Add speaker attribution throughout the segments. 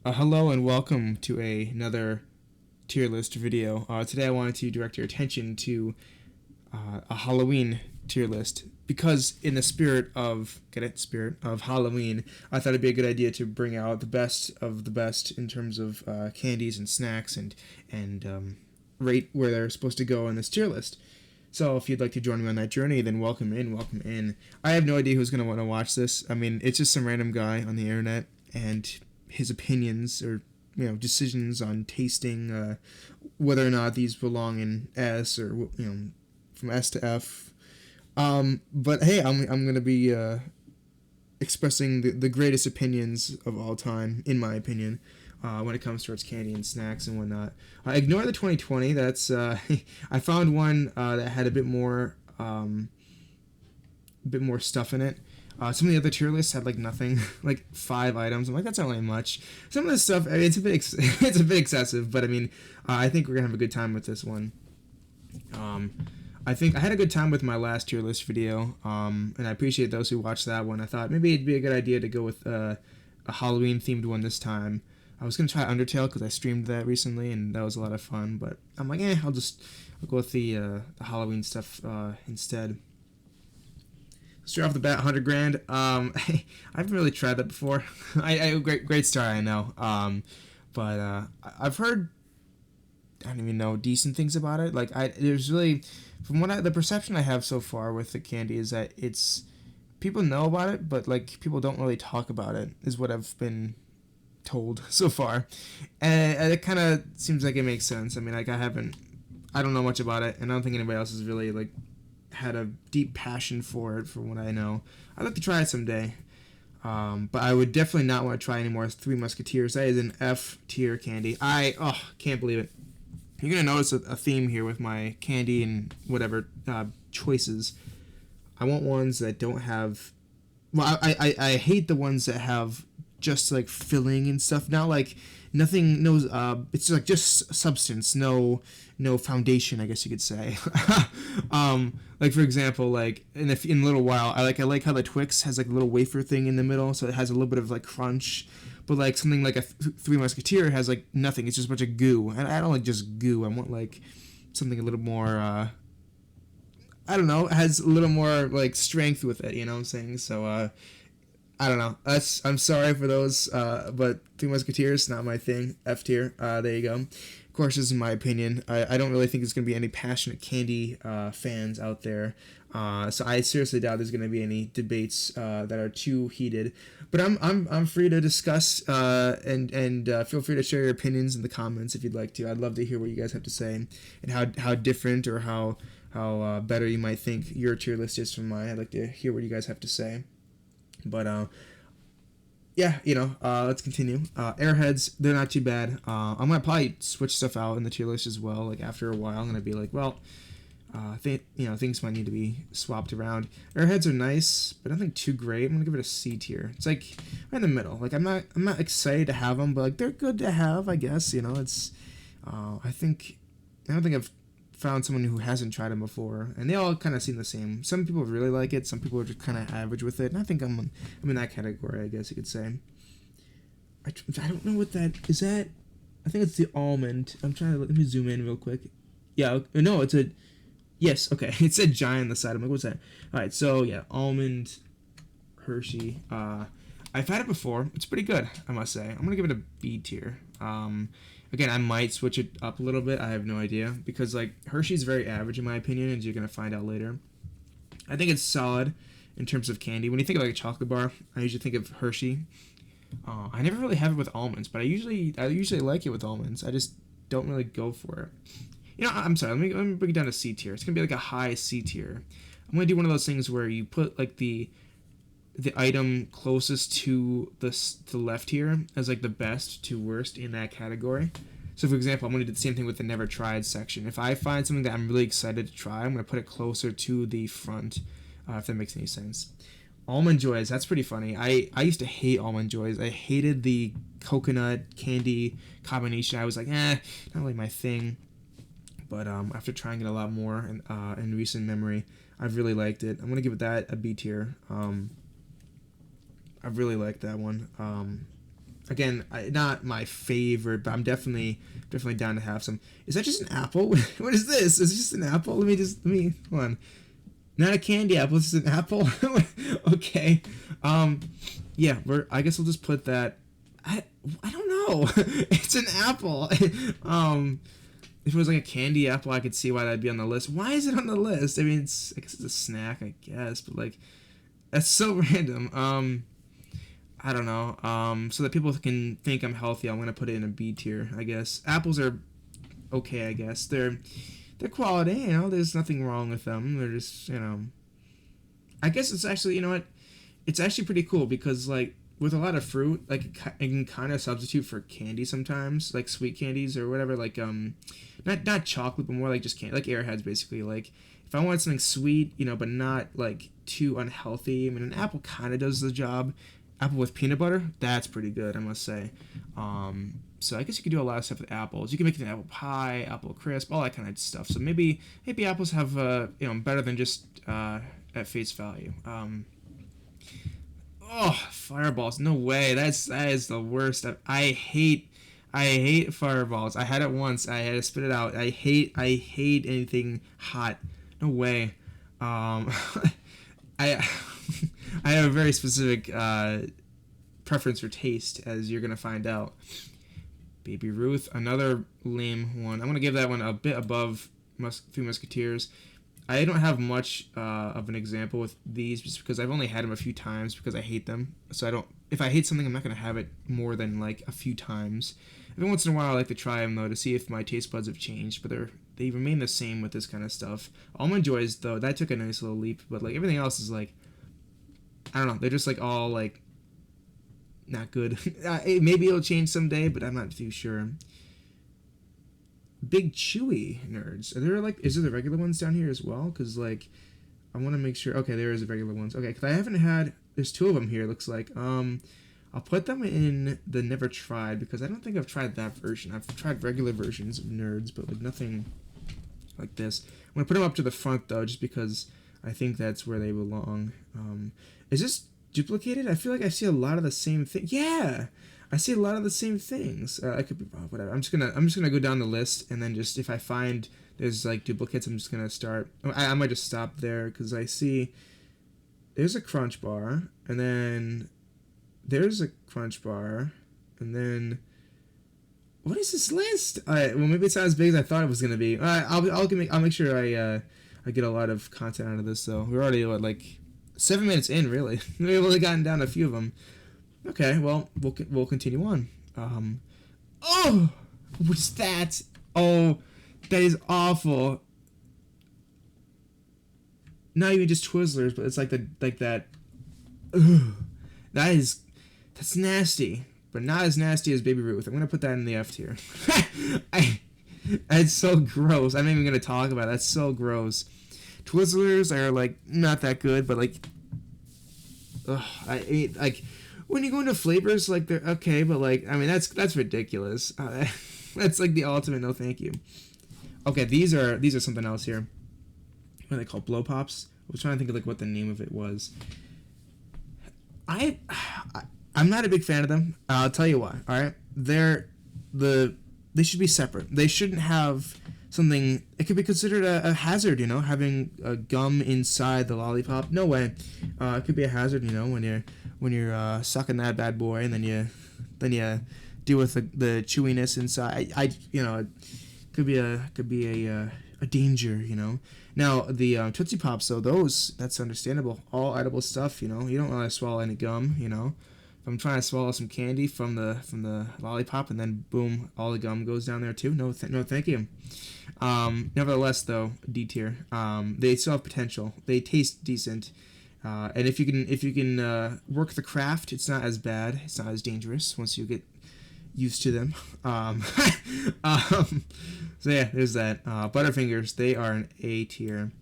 Speaker 1: Hello and welcome to another tier list video. Today I wanted to direct your attention to a Halloween tier list because in the spirit of Halloween, I thought it'd be a good idea to bring out the best of the best in terms of candies and snacks and rate where they're supposed to go on this tier list. So if you'd like to join me on that journey, then welcome in, welcome in. I have no idea who's going to want to watch this. I mean, it's just some random guy on the internet and his opinions or decisions on tasting, whether or not these belong in S or from S to F. But hey, I'm going to be expressing the greatest opinions of all time, in my opinion. When it comes towards candy and snacks and whatnot. Ignore the 2020. That's I found one that had a bit more stuff in it. Some of the other tier lists had like nothing, like 5 items. I'm like, that's not really much. Some of this stuff, I mean, it's a bit it's a bit excessive, but I mean, I think we're gonna have a good time with this one. I think I had a good time with my last tier list video, and I appreciate those who watched that one. I thought maybe it'd be a good idea to go with a Halloween themed one this time. I was gonna try Undertale because I streamed that recently and that was a lot of fun. But I'm like, I'll go with the Halloween stuff instead. Straight off the bat, 100 grand. I haven't really tried that before. I great start, I know. But I've heard I don't even know decent things about it. Like there's really from the perception I have so far with the candy is that it's people know about it, but like people don't really talk about it. Is what I've been told so far, and it kind of seems like it makes sense. I mean, like I don't know much about it, and I don't think anybody else has really like had a deep passion for it. From what I know, I'd like to try it someday, but I would definitely not want to try any more Three Musketeers. That is an F tier candy. I can't believe it. You're gonna notice a theme here with my candy and whatever choices. I want ones that don't have. Well, I hate the ones that have just like filling and stuff. Not like nothing. No, it's like just substance. No foundation. I guess you could say. Like for example, like in a little while, I like how the Twix has like a little wafer thing in the middle, so it has a little bit of like crunch. But like something like a Three Musketeer has like nothing. It's just a bunch of goo, and I don't like just goo. I want like something a little more. I don't know. Has a little more like strength with it. You know what I'm saying? So I don't know. I'm sorry for those, but Three Musketeers not my thing. F tier. There you go. Of course, this is my opinion. I don't really think there's going to be any passionate candy fans out there. So I seriously doubt there's going to be any debates that are too heated. But I'm free to discuss and feel free to share your opinions in the comments if you'd like to. I'd love to hear what you guys have to say and how different or how better you might think your tier list is from mine. I'd like to hear what you guys have to say. But yeah, let's continue. Airheads, they're not too bad. I'm gonna probably switch stuff out in the tier list as well. Like after a while, I'm gonna be like, well, things might need to be swapped around. Airheads are nice, but nothing too great. I'm gonna give it a C tier. It's like right in the middle. Like I'm not excited to have them, but like they're good to have, I guess. It's I don't think I've found someone who hasn't tried them before, and they all kind of seem the same. Some people really like it, some people are just kind of average with it, and I think I'm in that category, I guess you could say. I don't know what that is. That I think it's the almond. I'm trying to let me zoom in real quick. Yeah, no, it's a yes. Okay, it said giant on the side. I'm like, what's that? All right, so yeah, almond Hershey. I've had it before. It's pretty good, I must say. I'm gonna give it a B tier. Again, I might switch it up a little bit. I have no idea because like Hershey's very average in my opinion, as you're gonna find out later. I think it's solid in terms of candy. When you think of like a chocolate bar, I usually think of Hershey. I never really have it with almonds, but I usually like it with almonds. I just don't really go for it. I'm sorry. Let me bring it down to C tier. It's gonna be like a high C tier. I'm gonna do one of those things where you put like the item closest to the left here as like the best to worst in that category. So for example, I'm going to do the same thing with the never tried section. If I find something that I'm really excited to try, I'm going to put it closer to the front, if that makes any sense. Almond Joys, that's pretty funny. I used to hate Almond Joys. I hated the coconut candy combination. I was like, not really my thing. But after trying it a lot more in recent memory, I've really liked it. I'm going to give it that a B tier. I really like that one. Again, not my favorite, but I'm definitely down to have some. Is that just an apple? What is this? Is it just an apple? Let me hold on. Not a candy apple. This is an apple. Okay. Yeah. I guess we'll just put that. I don't know. It's an apple. If it was like a candy apple, I could see why that'd be on the list. Why is it on the list? I mean, I guess it's a snack, I guess, but like, that's so random. I don't know. So that people can think I'm healthy, I'm gonna put it in a B tier, I guess. Apples are okay, I guess. They're quality, you know. There's nothing wrong with them. They're just, you know. I guess it's actually, you know what? It's actually pretty cool because like with a lot of fruit, like it can kind of substitute for candy sometimes, like sweet candies or whatever. Like not chocolate, but more like just candy, like Airheads basically. Like if I want something sweet, you know, but not like too unhealthy. I mean, an apple kind of does the job. Apple with peanut butter, that's pretty good, I must say. So I guess you could do a lot of stuff with apples. You can make an apple pie, apple crisp, all that kind of stuff. So maybe apples have you know, better than just at face value. Oh, fireballs! No way. That is the worst. I hate fireballs. I had it once. I had to spit it out. I hate anything hot. No way. I I have a very specific preference for taste, as you're gonna find out. Baby Ruth, another lame one. I'm gonna give that one a bit above Three Musketeers. I don't have much of an example with these just because I've only had them a few times because I hate them. So I don't. If I hate something, I'm not gonna have it more than like a few times. Every once in a while, I like to try them though to see if my taste buds have changed, but they remain the same with this kind of stuff. Almond Joys though, that took a nice little leap, but like everything else is like, I don't know. They're just like all like not good. Maybe it'll change someday, but I'm not too sure. Big Chewy nerds. Are there like, is there the regular ones down here as well? Because like, I want to make sure. Okay, there is the regular ones. Okay, because I haven't had. There's two of them here. It looks like. I'll put them in the never tried because I don't think I've tried that version. I've tried regular versions of nerds, but like nothing like this. I'm gonna put them up to the front though, just because I think that's where they belong. Is this duplicated? I feel like I see a lot of the same thing. Yeah, I see a lot of the same things. I could be wrong. Whatever. I'm just gonna go down the list and then just if I find there's like duplicates, I'm just gonna start. I might just stop there because I see there's a Crunch Bar and then there's a Crunch Bar and then what is this list? Well, maybe it's not as big as I thought it was gonna be. I'll make sure I get a lot of content out of this though. We're already like 7 minutes in, really. We've only gotten down a few of them. Okay, well, we'll continue on. Oh, what's that? Oh, that is awful. Not even just Twizzlers, but it's like that. Ugh, that's nasty, but not as nasty as Baby Ruth. I'm gonna put that in the F tier. It's so gross. I'm not even gonna talk about it. That's so gross. Twizzlers are like not that good, but like, I mean, like when you go into flavors, like they're okay, but like I mean that's ridiculous. That's like the ultimate no thank you. Okay, these are something else here. What are they called? Blow Pops. I was trying to think of like what the name of it was. I'm not a big fan of them. I'll tell you why. All right, they should be separate. They shouldn't have something. It could be considered a hazard, you know, having a gum inside the lollipop. No way. It could be a hazard, you know, when you're sucking that bad boy, and then you deal with the chewiness inside. You know, it could be a danger, you know. Now the Tootsie Pops, though, that's understandable. All edible stuff, you know. You don't want to swallow any gum, you know. If I'm trying to swallow some candy from the lollipop and then boom, all the gum goes down there too. No, thank you. Nevertheless, though, D tier. They still have potential. They taste decent, and if you can work the craft, it's not as bad. It's not as dangerous once you get used to them. So yeah, there's that. Butterfingers, they are an A tier.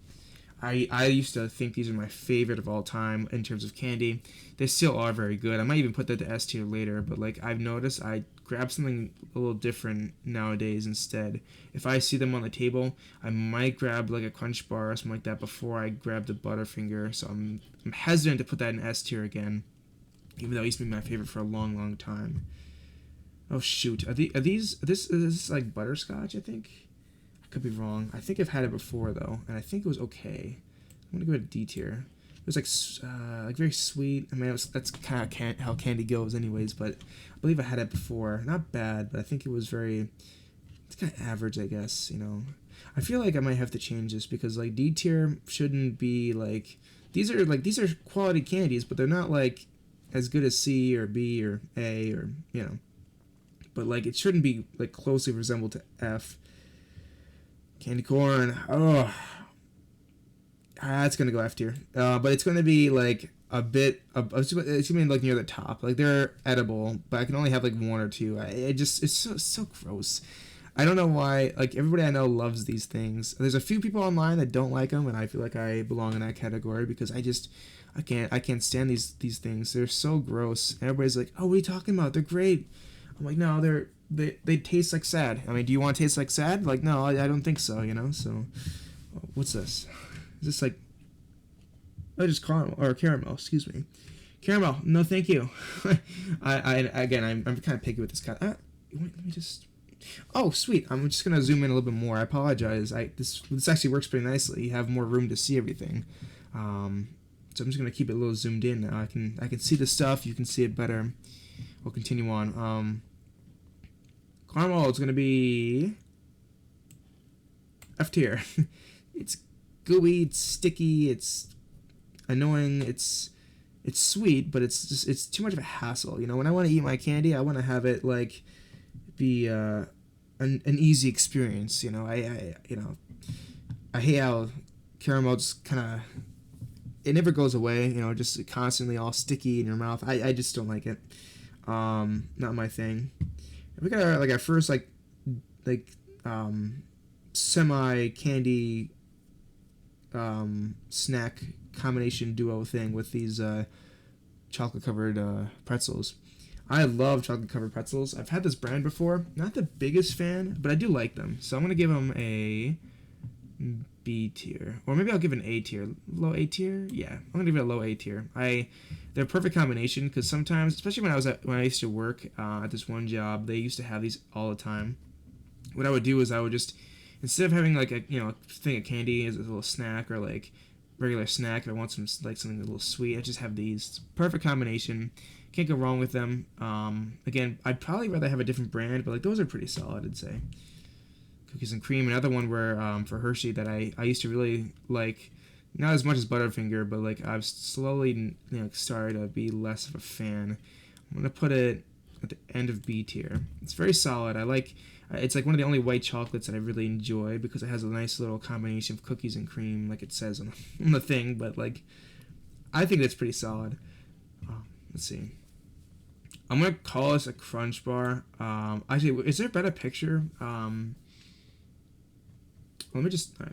Speaker 1: I used to think these are my favorite of all time in terms of candy. They still are very good. I might even put that to S tier later, but like I've noticed I grab something a little different nowadays instead. If I see them on the table, I might grab like a Crunch Bar or something like that before I grab the Butterfinger. So I'm hesitant to put that in S tier again, even though it used to be my favorite for a long, long time. Oh shoot, this is like butterscotch? I think I could be wrong. I think I've had it before though, and I think it was okay. I'm gonna give it a D tier. It was like very sweet. I mean, that's kind of how candy goes, anyways. But I believe I had it before. Not bad, but I think it was very. It's kind of average, I guess. You know, I feel like I might have to change this because like D tier shouldn't be like these are quality candies, but they're not like as good as C or B or A or you know. But like it shouldn't be like closely resembled to F. Candy corn. Oh, it's gonna go F tier. But it's gonna be like a bit. It's gonna be like near the top. Like they're edible, but I can only have like one or two. It's so gross. I don't know why. Like everybody I know loves these things. There's a few people online that don't like them, and I feel like I belong in that category because I can't stand these things. They're so gross. And everybody's like, oh, what are you talking about? They're great. I'm like, no, they taste like sad. I mean, do you want to taste like sad? Like, no, I don't think so. You know. So, what's this? Is this like? Oh, just caramel. Excuse me, caramel. No, thank you. I'm kind of picky with this kind. Wait, let me just. Oh, sweet. I'm just gonna zoom in a little bit more. I apologize. This actually works pretty nicely. You have more room to see everything. So I'm just gonna keep it a little zoomed in now. I can see the stuff. You can see it better. We'll continue on. Caramel is gonna be F tier. It's gooey. It's sticky. It's annoying. It's sweet, but it's too much of a hassle. You know, when I want to eat my candy, I want to have it like be an easy experience. You know, I hate how caramel just kind of it never goes away. You know, just constantly all sticky in your mouth. I just don't like it. Not my thing. We got our first like semi candy snack combination duo thing with these chocolate covered pretzels. I love chocolate covered pretzels. I've had this brand before. Not the biggest fan, but I do like them. So I'm gonna give them a B tier, or maybe I'll give it an A tier. Low A tier? Yeah, I'm gonna give it a low A tier. They're a perfect combination because sometimes, especially when I used to work at this one job, they used to have these all the time. What I would do is I would just instead of having like a thing of candy as a little snack or like regular snack, if I want something a little sweet, I just have these. It's a perfect combination. Can't go wrong with them. Again, I'd probably rather have a different brand, but like those are pretty solid, I'd say. Cookies and cream, another one where for Hershey that I used to really like, not as much as Butterfinger, but like I've slowly started to be less of a fan. I'm gonna put it at the end of B tier. It's very solid. I like. It's like one of the only white chocolates that I really enjoy because it has a nice little combination of cookies and cream, like it says on the thing. But like, I think that's pretty solid. Let's see. I'm gonna call this a Crunch Bar. Actually, is there a better picture? Let me just. I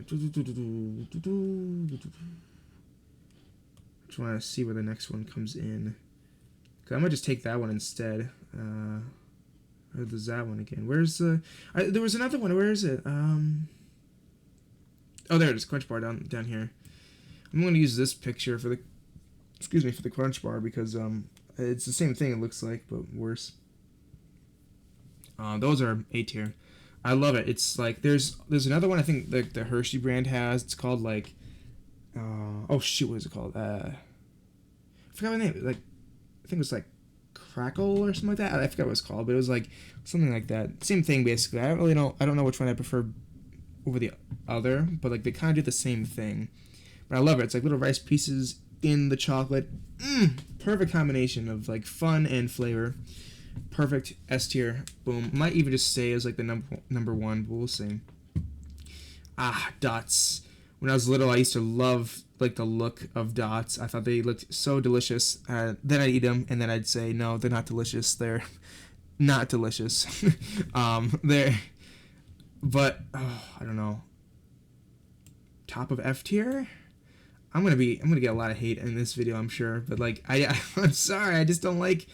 Speaker 1: just want to see where the next one comes in. I'm gonna just take that one instead. Or there's that one again. Where's the? There was another one. Where is it? Oh, there it is. Crunch Bar down here. I'm gonna use this picture for the. Excuse me, for the Crunch Bar because it's the same thing. It looks like, but worse. Those are A tier. I love it. It's like there's another one I think the Hershey brand has. It's called like. Oh shoot! What is it called? I forgot the name. Like, I think it was like Crackle or something like that. I forgot what it's called, but it was like something like that. Same thing basically. I don't know which one I prefer over the other, but like they kind of do the same thing. But I love it. It's like little rice pieces in the chocolate. Perfect combination of like fun and flavor. Perfect S tier. Boom. Might even just stay as like the number one, but we'll see. Dots. When I was little, I used to love like the look of Dots. I thought they looked so delicious. Then I'd eat them, and then I'd say, no, they're not delicious. They're not delicious. But I don't know. Top of F tier. I'm gonna get a lot of hate in this video, I'm sure. But like, I'm sorry, I just don't like.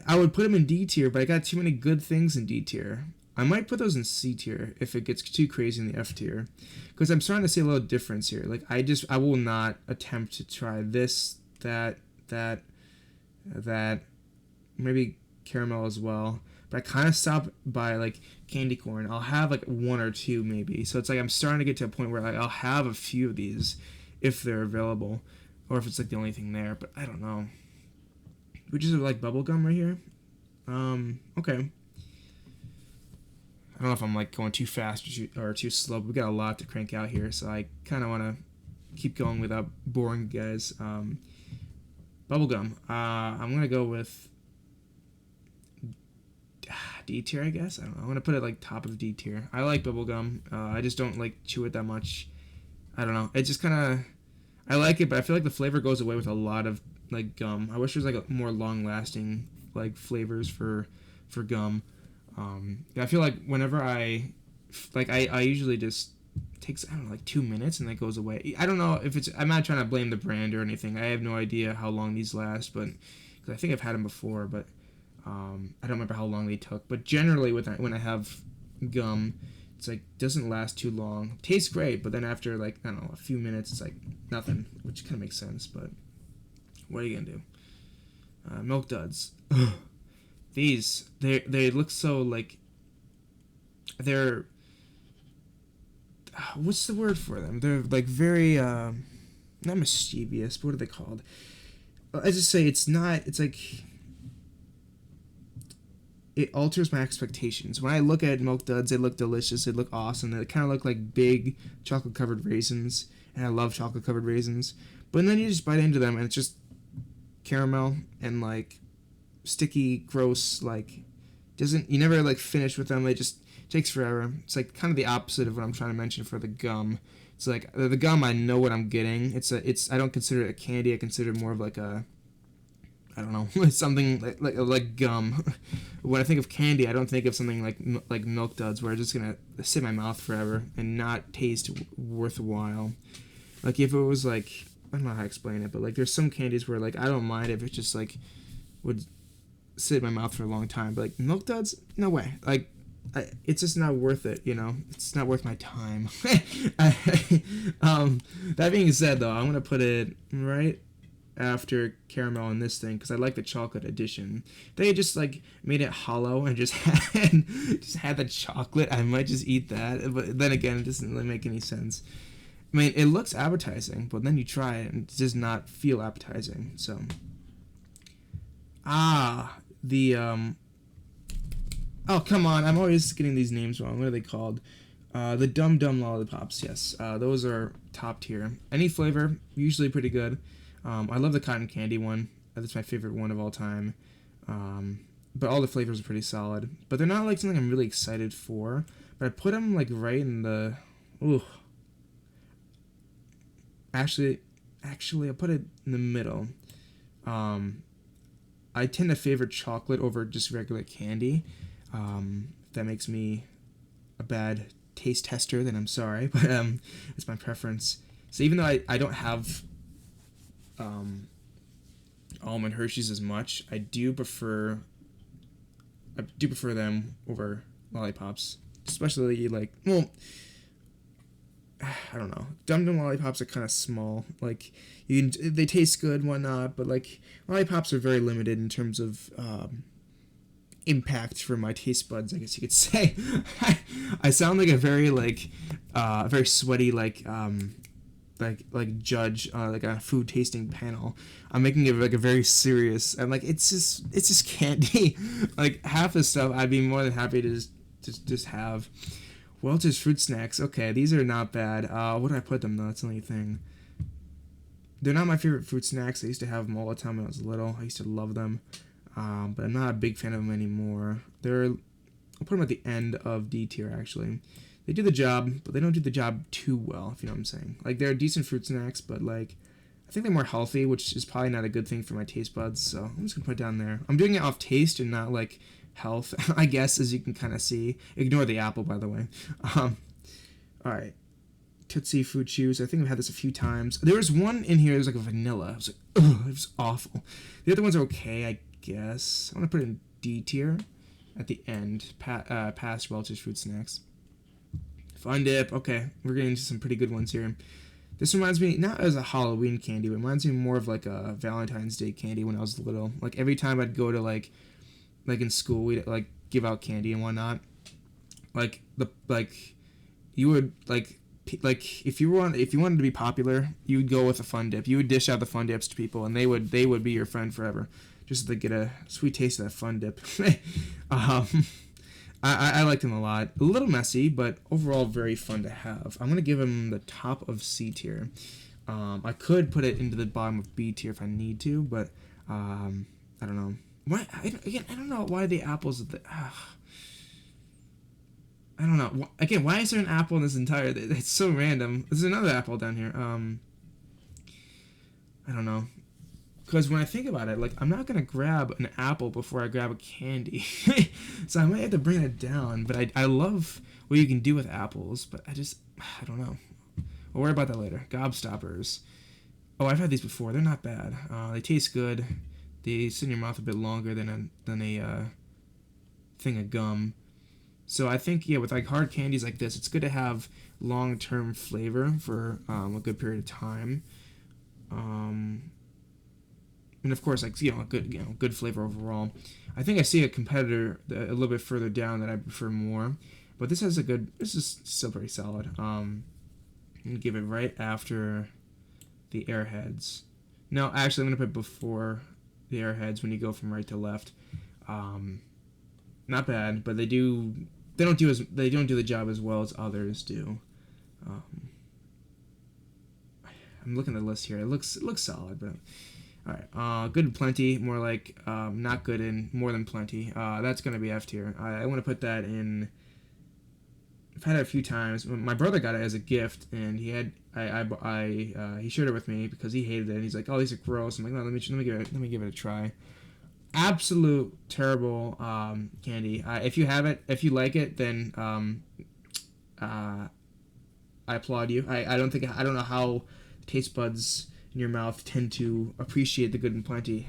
Speaker 1: I would put them in D tier, but I got too many good things in D tier. I might put those in C tier if it gets too crazy in the F tier, because I'm starting to see a little difference here. Like I will not attempt to try this, that, maybe caramel as well. but I kind of stop by like candy corn. I'll have like one or two maybe. So it's like I'm starting to get to a point where like I'll have a few of these if they're available, or if it's like the only thing there. But I don't know. We just have like bubble gum right here. Okay. I don't know if I'm like going too fast or too slow, but we got a lot to crank out here, so I kind of want to keep going without boring you guys. Bubblegum. I'm gonna go with D tier, I guess. I don't know. I'm gonna put it like top of D tier. I like bubblegum. I just don't like chew it that much. I don't know. It just kind of, I like it, but I feel like the flavor goes away with a lot of like gum. I wish there's like a more long lasting like flavors for gum. I feel like whenever I usually just takes, I don't know, like 2 minutes and that goes away. I don't know if it's, I'm not trying to blame the brand or anything. I have no idea how long these last, but cause I think I've had them before, but I don't remember how long they took. But generally when I have gum, it's like doesn't last too long. Tastes great, but then after like, I don't know, a few minutes it's like nothing, which kind of makes sense. But what are you gonna do? Milk Duds. These, they look so like, they're, what's the word for them? They're like very not mischievous, but what are they called? I just say it's like it alters my expectations. When I look at Milk Duds, they look delicious, they look awesome, they kind of look like big chocolate covered raisins, and I love chocolate covered raisins. But then you just bite into them and it's just caramel and like sticky, gross, like doesn't, you never like finish with them. It just takes forever. It's like kind of the opposite of what I'm trying to mention for the gum. It's like the gum, I know what I'm getting. I don't consider it a candy. I consider it more of like a, I don't know, something like gum. When I think of candy, I don't think of something like Milk Duds, where it's just gonna sit in my mouth forever and not taste worthwhile. Like if it was like, I don't know how to explain it, but like there's some candies where like I don't mind if it just like would sit in my mouth for a long time, but like Milk Duds, no way. Like it's just not worth it, you know. It's not worth my time. That being said, though, I'm gonna put it right after caramel in this thing because I like the chocolate edition. They just like made it hollow and just had the chocolate. I might just eat that, but then again, it doesn't really make any sense. I mean, it looks appetizing, but then you try it and it does not feel appetizing. So, oh, come on, I'm always getting these names wrong. What are they called? The Dum Dum Lollipops, yes. Those are top tier. Any flavor, usually pretty good. I love the cotton candy one. That's my favorite one of all time. But all the flavors are pretty solid. But they're not like something I'm really excited for. But I put them like right in the... Ooh. Actually, I put it in the middle. I tend to favor chocolate over just regular candy. If that makes me a bad taste tester, then I'm sorry, but it's my preference. So even though I don't have almond Hershey's as much, I do prefer them over lollipops, especially like, well, I don't know. Dum Dum lollipops are kind of small. Like they taste good and whatnot, but like lollipops are very limited in terms of impact for my taste buds, I guess you could say. I sound like a very very sweaty like judge like a food tasting panel. I'm making it like a very serious. I'm like it's just candy. Like half the stuff I'd be more than happy to just have. Welch's Fruit Snacks. Okay, these are not bad. What did I put them though? That's the only thing. They're not my favorite fruit snacks. I used to have them all the time when I was little. I used to love them. But I'm not a big fan of them anymore. I'll put them at the end of D tier, actually. They do the job, but they don't do the job too well, if you know what I'm saying. Like, they're decent fruit snacks, but, like, I think they're more healthy, which is probably not a good thing for my taste buds, so I'm just going to put it down there. I'm doing it off taste and not, like, health, I guess, as you can kind of see. Ignore the apple, by the way. Alright. Tootsie Fruit Chews. I think I've had this a few times. There was one in here that was like a vanilla. I was like, ugh, it was awful. The other ones are okay, I guess. I'm going to put it in D tier at the end, past Welch's Fruit Snacks. Fun Dip. Okay, we're getting into some pretty good ones here. This reminds me, not as a Halloween candy, but it reminds me more of like a Valentine's Day candy when I was little. Like every time I'd go to like in school, we'd like give out candy and whatnot. You would if you wanted to be popular, you would go with a fun dip. You would dish out the fun dips to people, and they would be your friend forever, just to get a sweet taste of that fun dip. I liked him a lot. A little messy, but overall very fun to have. I'm gonna give him the top of C tier. I could put it into the bottom of B tier if I need to, but I don't know. Why? I don't know why the apples. I don't know. Again, why is there an apple in this entire... It's so random. There's another apple down here. I don't know. Because when I think about it, like, I'm not going to grab an apple before I grab a candy. So I might have to bring it down. But I love what you can do with apples. But I don't know. We'll worry about that later. Gobstoppers. Oh, I've had these before. They're not bad. They taste good. They sit in your mouth a bit longer than a thing of gum. So I think, yeah, with like hard candies like this, it's good to have long-term flavor for a good period of time. And of course, like, good flavor overall. I think I see a competitor a little bit further down that I prefer more, but this is still pretty solid. I'm gonna give it right after the Airheads. No, actually, I'm gonna put it before the Airheads when you go from right to left. Not bad, but they don't do the job as well as others do. I'm looking at the list here. It looks solid, but all right. Good and plenty, more like not good and more than plenty. That's gonna be F tier. I want to put that in. I've had it a few times. My brother got it as a gift, and he shared it with me because he hated it. And he's like, "Oh, these are gross." I'm like, "No, let me give it a try." Absolute terrible candy. If you have it, if you like it, then I applaud you. I don't know how taste buds in your mouth tend to appreciate the good and plenty.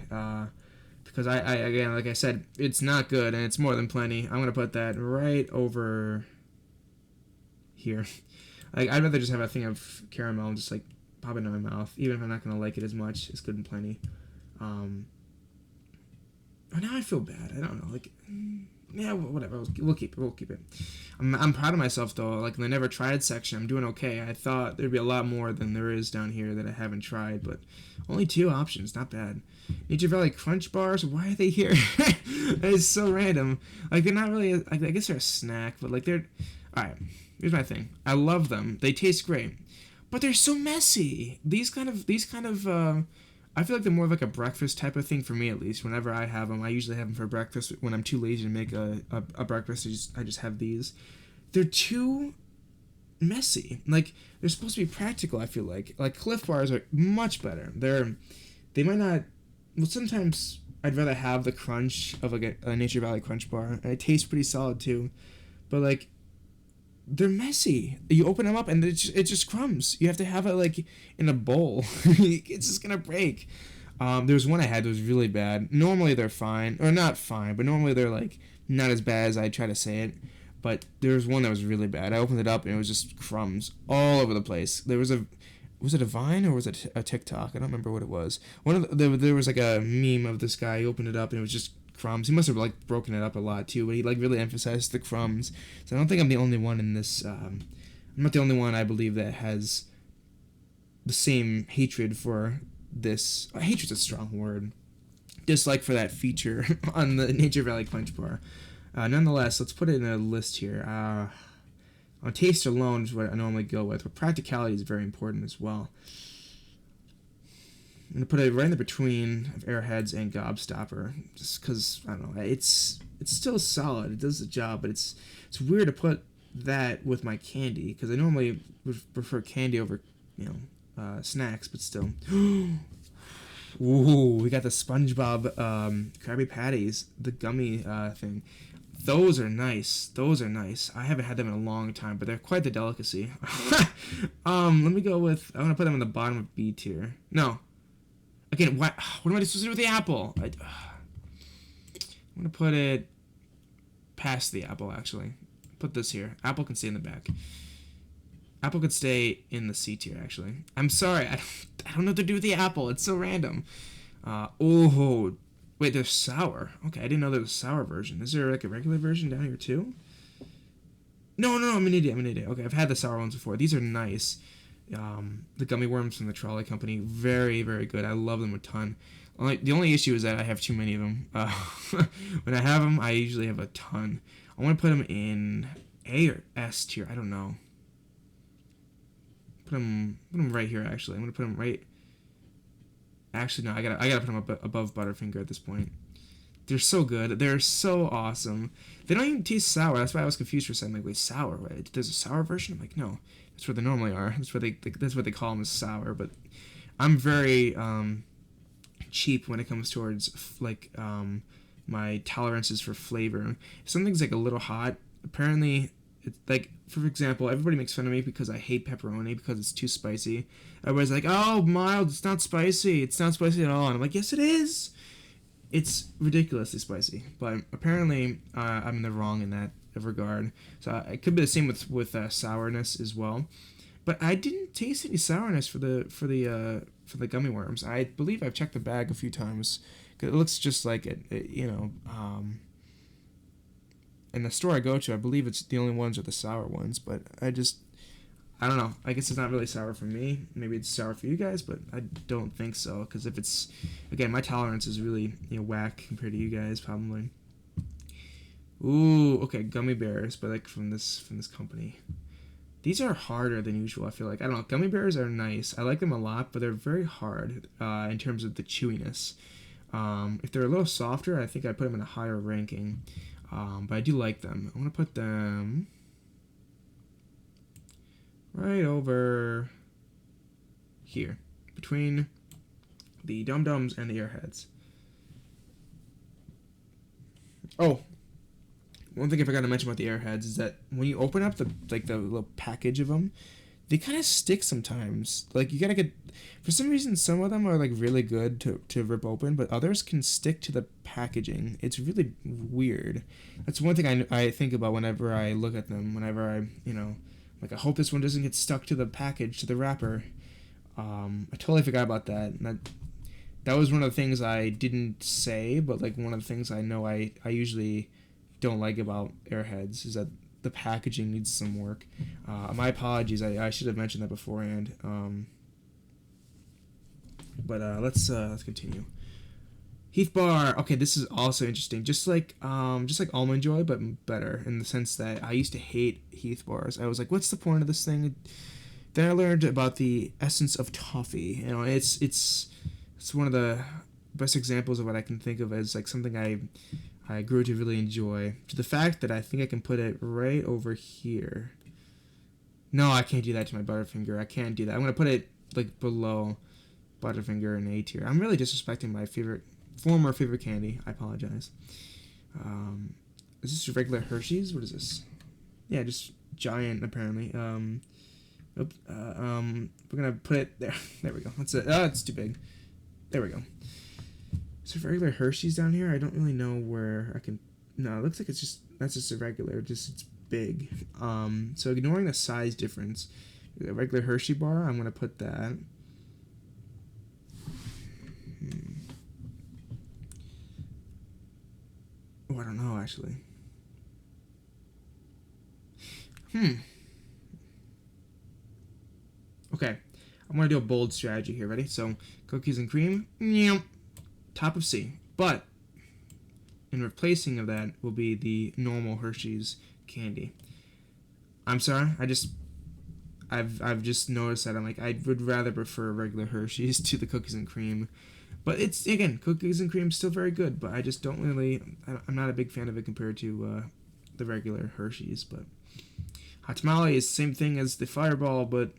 Speaker 1: Because I again, like I said, it's not good and it's more than plenty. I'm gonna put that right over here. Like, I'd rather just have a thing of caramel and just like pop it in my mouth, even if I'm not gonna like it as much. It's good and plenty. Now I feel bad. I don't know. Like, yeah, whatever. We'll keep it. I'm proud of myself though. Like, in the never tried section, I'm doing okay. I thought there'd be a lot more than there is down here that I haven't tried, but only 2 options. Not bad. Nature Valley Crunch Bars. Why are they here? That is so random. Like, they're not really. I guess they're a snack, but like they're. All right. Here's my thing. I love them. They taste great, but they're so messy. These kind of. I feel like they're more of like a breakfast type of thing for me, at least. Whenever I have them, I usually have them for breakfast. When I'm too lazy to make a breakfast, I just have these. They're too messy. Like, they're supposed to be practical, I feel like. Like, Cliff Bars are much better. They might not... Well, sometimes I'd rather have the crunch of like a Nature Valley Crunch Bar. And it tastes pretty solid, too. But, like, they're messy. You open them up and it just crumbs. You have to have it like in a bowl. It's just gonna break. There was one I had that was really bad. Normally they're fine, or not fine, but normally they're like not as bad as I try to say it. But there was one that was really bad. I opened it up and it was just crumbs all over the place. Was it a Vine or was it a TikTok? I don't remember what it was. There was like a meme of this guy. He opened it up and it was just crumbs. He must have like broken it up a lot too, but he like really emphasized the crumbs. So I don't think I'm the only one in this. I'm not the only one, I believe, that has the same hatred for this. Hatred's a strong word. Dislike for that feature on the Nature Valley Crunch Bar. Nonetheless, let's put it in a list here. On taste alone is what I normally go with, but practicality is very important as well. I'm going to put it right in the between of Airheads and Gobstopper, just because, I don't know, it's still solid. It does the job, but it's weird to put that with my candy, because I normally would prefer candy over, snacks, but still. Ooh, we got the SpongeBob Krabby Patties, the gummy thing. Those are nice. I haven't had them in a long time, but they're quite the delicacy. Let me go with, I'm going to put them in the bottom of B tier. No. Again, what am I supposed to do with the apple? I'm going to put it past the apple, actually. Put this here. Apple can stay in the back. Apple could stay in the C tier, actually. I'm sorry. I don't know what to do with the apple. It's so random. Wait, they're sour. Okay, I didn't know there was a sour version. Is there like a regular version down here too? No, no, no, I'm an idiot. I'm an idiot. Okay, I've had the sour ones before. These are nice. The gummy worms from the Trolley Company, very, very good. I love them a ton. The only issue is that I have too many of them. When I have them, I usually have a ton. I want to put them in A or S tier. I don't know. Put them right here. Actually, I'm gonna put them right. Actually, no. I gotta put them above Butterfinger at this point. They're so good. They're so awesome. They don't even taste sour. That's why I was confused for a second. Like, wait, sour? Wait, there's a sour version? I'm like, no. That's what they normally are. That's what they call them, is sour. But I'm very cheap when it comes towards like my tolerances for flavor. If something's like a little hot, apparently, it's like, for example, everybody makes fun of me because I hate pepperoni because it's too spicy. Everybody's like, oh, mild, it's not spicy. It's not spicy at all. And I'm like, yes, it is. It's ridiculously spicy. But apparently, I'm in the wrong in that regard. So it could be the same with sourness as well. But I didn't taste any sourness for the gummy worms. I believe I've checked the bag a few times. It looks just like it, in the store I go to, I believe it's the only ones are the sour ones. But I don't know. I guess it's not really sour for me. Maybe it's sour for you guys, but I don't think so. Because if it's, again, my tolerance is really whack compared to you guys probably. Ooh, okay, gummy bears, but like from this company. These are harder than usual, I feel like. I don't know, gummy bears are nice. I like them a lot, but they're very hard in terms of the chewiness. If they're a little softer, I think I'd put them in a higher ranking. But I do like them. I'm going to put them right over here, between the Dum Dums and the Airheads. Oh, one thing I forgot to mention about the Airheads is that when you open up the little package of them, they kind of stick sometimes. Like, you gotta get, for some reason, some of them are like really good to rip open, but others can stick to the packaging. It's really weird. That's one thing I think about whenever I look at them. Whenever I like, I hope this one doesn't get stuck to the package, to the wrapper. I totally forgot about that. And that was one of the things I didn't say, but like one of the things I know I usually don't like about Airheads is that the packaging needs some work. My apologies. I should have mentioned that beforehand. But let's continue. Heath Bar. Okay, this is also interesting. Just like Almond Joy, but better in the sense that I used to hate Heath Bars. I was like, what's the point of this thing? Then I learned about the essence of toffee. It's one of the best examples of what I can think of as like something I grew to really enjoy, to the fact that I think I can put it right over here. No, I can't do that to my Butterfinger. I can't do that. I'm going to put it like below Butterfinger in A tier. I'm really disrespecting my former favorite candy. I apologize. Is this regular Hershey's? What is this? Yeah, just giant, apparently. We're going to put it there. There we go. That's it. Oh, it's too big. There we go. Is there regular Hershey's down here? I don't really know where I can... No, it looks like that's just a regular, it's big. So ignoring the size difference, a regular Hershey bar, I'm going to put that. Oh, I don't know, actually. Okay, I'm going to do a bold strategy here. Ready? So, cookies and cream, top of C. But in replacing of that will be the normal Hershey's candy. I'm sorry, I've just noticed that I'm like, I would rather prefer regular Hershey's to the cookies and cream. But it's, again, cookies and cream still very good, but I just don't really, I'm not a big fan of it compared to the regular Hershey's. But Hot Tamale is the same thing as the Fireball, but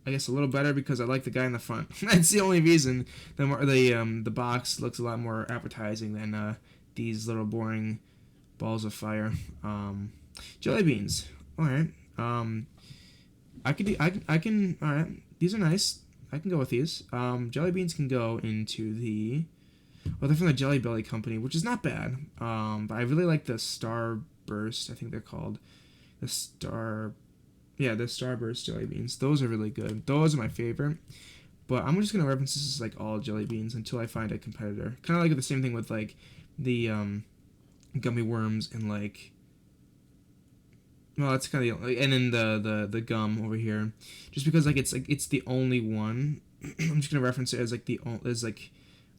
Speaker 1: I guess a little better because I like the guy in the front. That's the only reason. The box looks a lot more appetizing than these little boring balls of fire. Jelly beans. All right. I can. All right. These are nice. I can go with these. Jelly beans can go into the. Well, they're from the Jelly Belly company, which is not bad. But I really like the Starburst. I think they're called the Starburst jelly beans. Those are really good. Those are my favorite. But I'm just gonna reference this as like all jelly beans until I find a competitor. Kind of like the same thing with like the gummy worms and like. Well, that's kind of and then the gum over here, just because like it's the only one. I'm just gonna reference it as like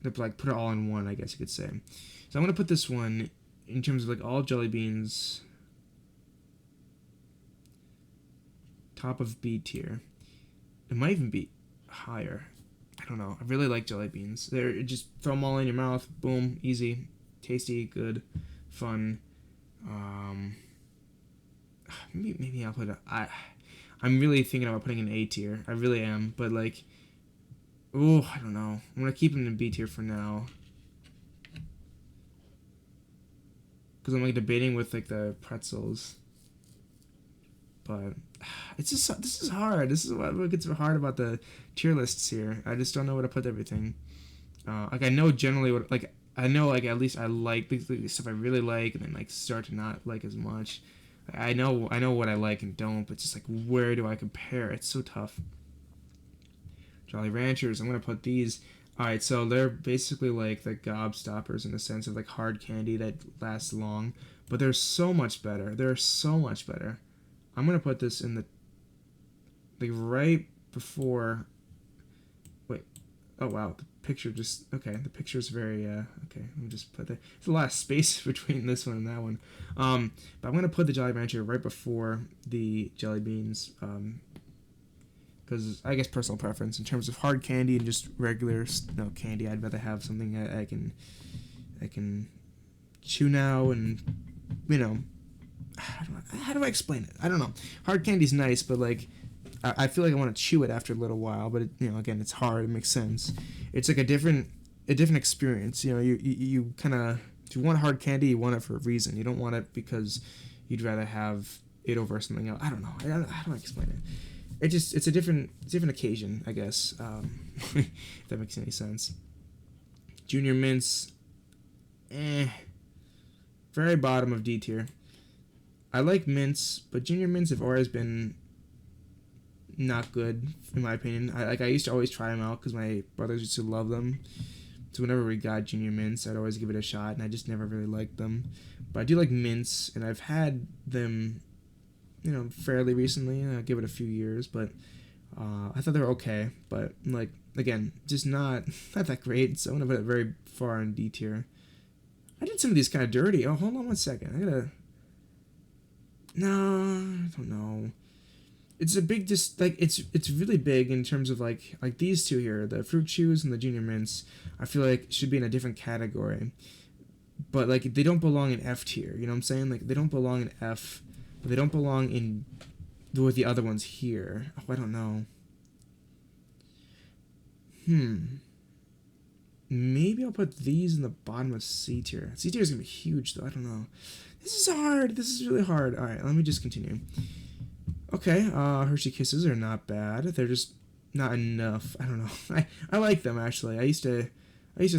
Speaker 1: put it all in one, I guess you could say. So I'm gonna put this one in terms of like all jelly beans. Top of B tier. It might even be higher. I don't know. I really like jelly beans. They're just throw them all in your mouth. Boom, easy, tasty, good, fun. Maybe I'll put I'm really thinking about putting an A tier. I really am, but like, oh, I don't know. I'm gonna keep them in B tier for now. Because I'm like debating with like the pretzels. But it's just this is hard. This is what gets hard about the tier lists here. I just don't know where to put everything. Like I know generally what like I know like at least I like the stuff I really like, and then like start to not like as much. I know what I like and don't, but just like where do I compare? It's so tough. Jolly Ranchers. I'm gonna put these. All right, so they're basically like the gobstoppers in the sense of like hard candy that lasts long, but they're so much better. They're so much better. I'm gonna put this in the like right before. Wait, oh wow, the picture just okay. The picture's very okay. Let me just put that. There's a lot of space between this one and that one. But I'm gonna put the Jolly Rancher right before the jelly beans. Because I guess personal preference in terms of hard candy and just regular candy. I'd rather have something I can chew now and how do I explain it? I don't know. Hard candy's nice, but like I feel like I want to chew it after a little while. But again, it's hard. It makes sense. It's like a different experience. You kind of if you want hard candy, you want it for a reason. You don't want it because you'd rather have it over something else. I don't know. How do I explain it? It's a different occasion, I guess. If that makes any sense. Junior Mints, very bottom of D tier. I like mints, but Junior Mints have always been not good in my opinion. I used to always try them out because my brothers used to love them. So whenever we got Junior Mints, I'd always give it a shot, and I just never really liked them. But I do like mints, and I've had them fairly recently. I'll give it a few years, but I thought they were okay. But like again, just not that great. So I'm gonna put it very far in D tier. I did some of these kind of dirty. Oh, hold on one second. I gotta. No, I don't know. It's a big it's really big in terms of like these two here, the Fruit Chews and the Junior Mints. I feel like should be in a different category. But like they don't belong in F tier. You know what I'm saying? Like they don't belong in F. But they don't belong in with the other ones here. Oh, I don't know. Maybe I'll put these in the bottom of C tier. C tier is going to be huge, though. I don't know. This is hard. This is really hard. All right, let me just continue. Okay, Hershey Kisses are not bad. They're just not enough. I don't know. I like them, actually. I used to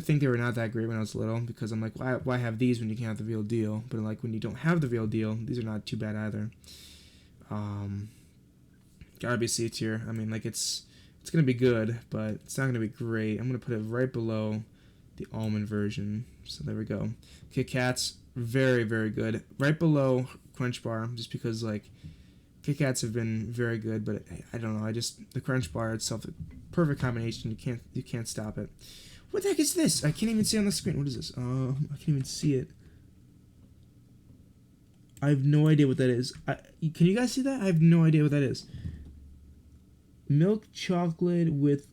Speaker 1: think they were not that great when I was little because I'm like, why have these when you can't have the real deal? But like when you don't have the real deal, these are not too bad either. Gotta be C tier. I mean, like it's gonna be good, but it's not gonna be great. I'm gonna put it right below the almond version. So there we go. Kit Kats, very very good. Right below Crunch Bar, just because like Kit Kats have been very good, but I don't know. The Crunch Bar itself, a perfect combination. You can't stop it. What the heck is this? I can't even see on the screen. What is this? I can't even see it. I have no idea what that is. Can you guys see that? I have no idea what that is. Milk chocolate with...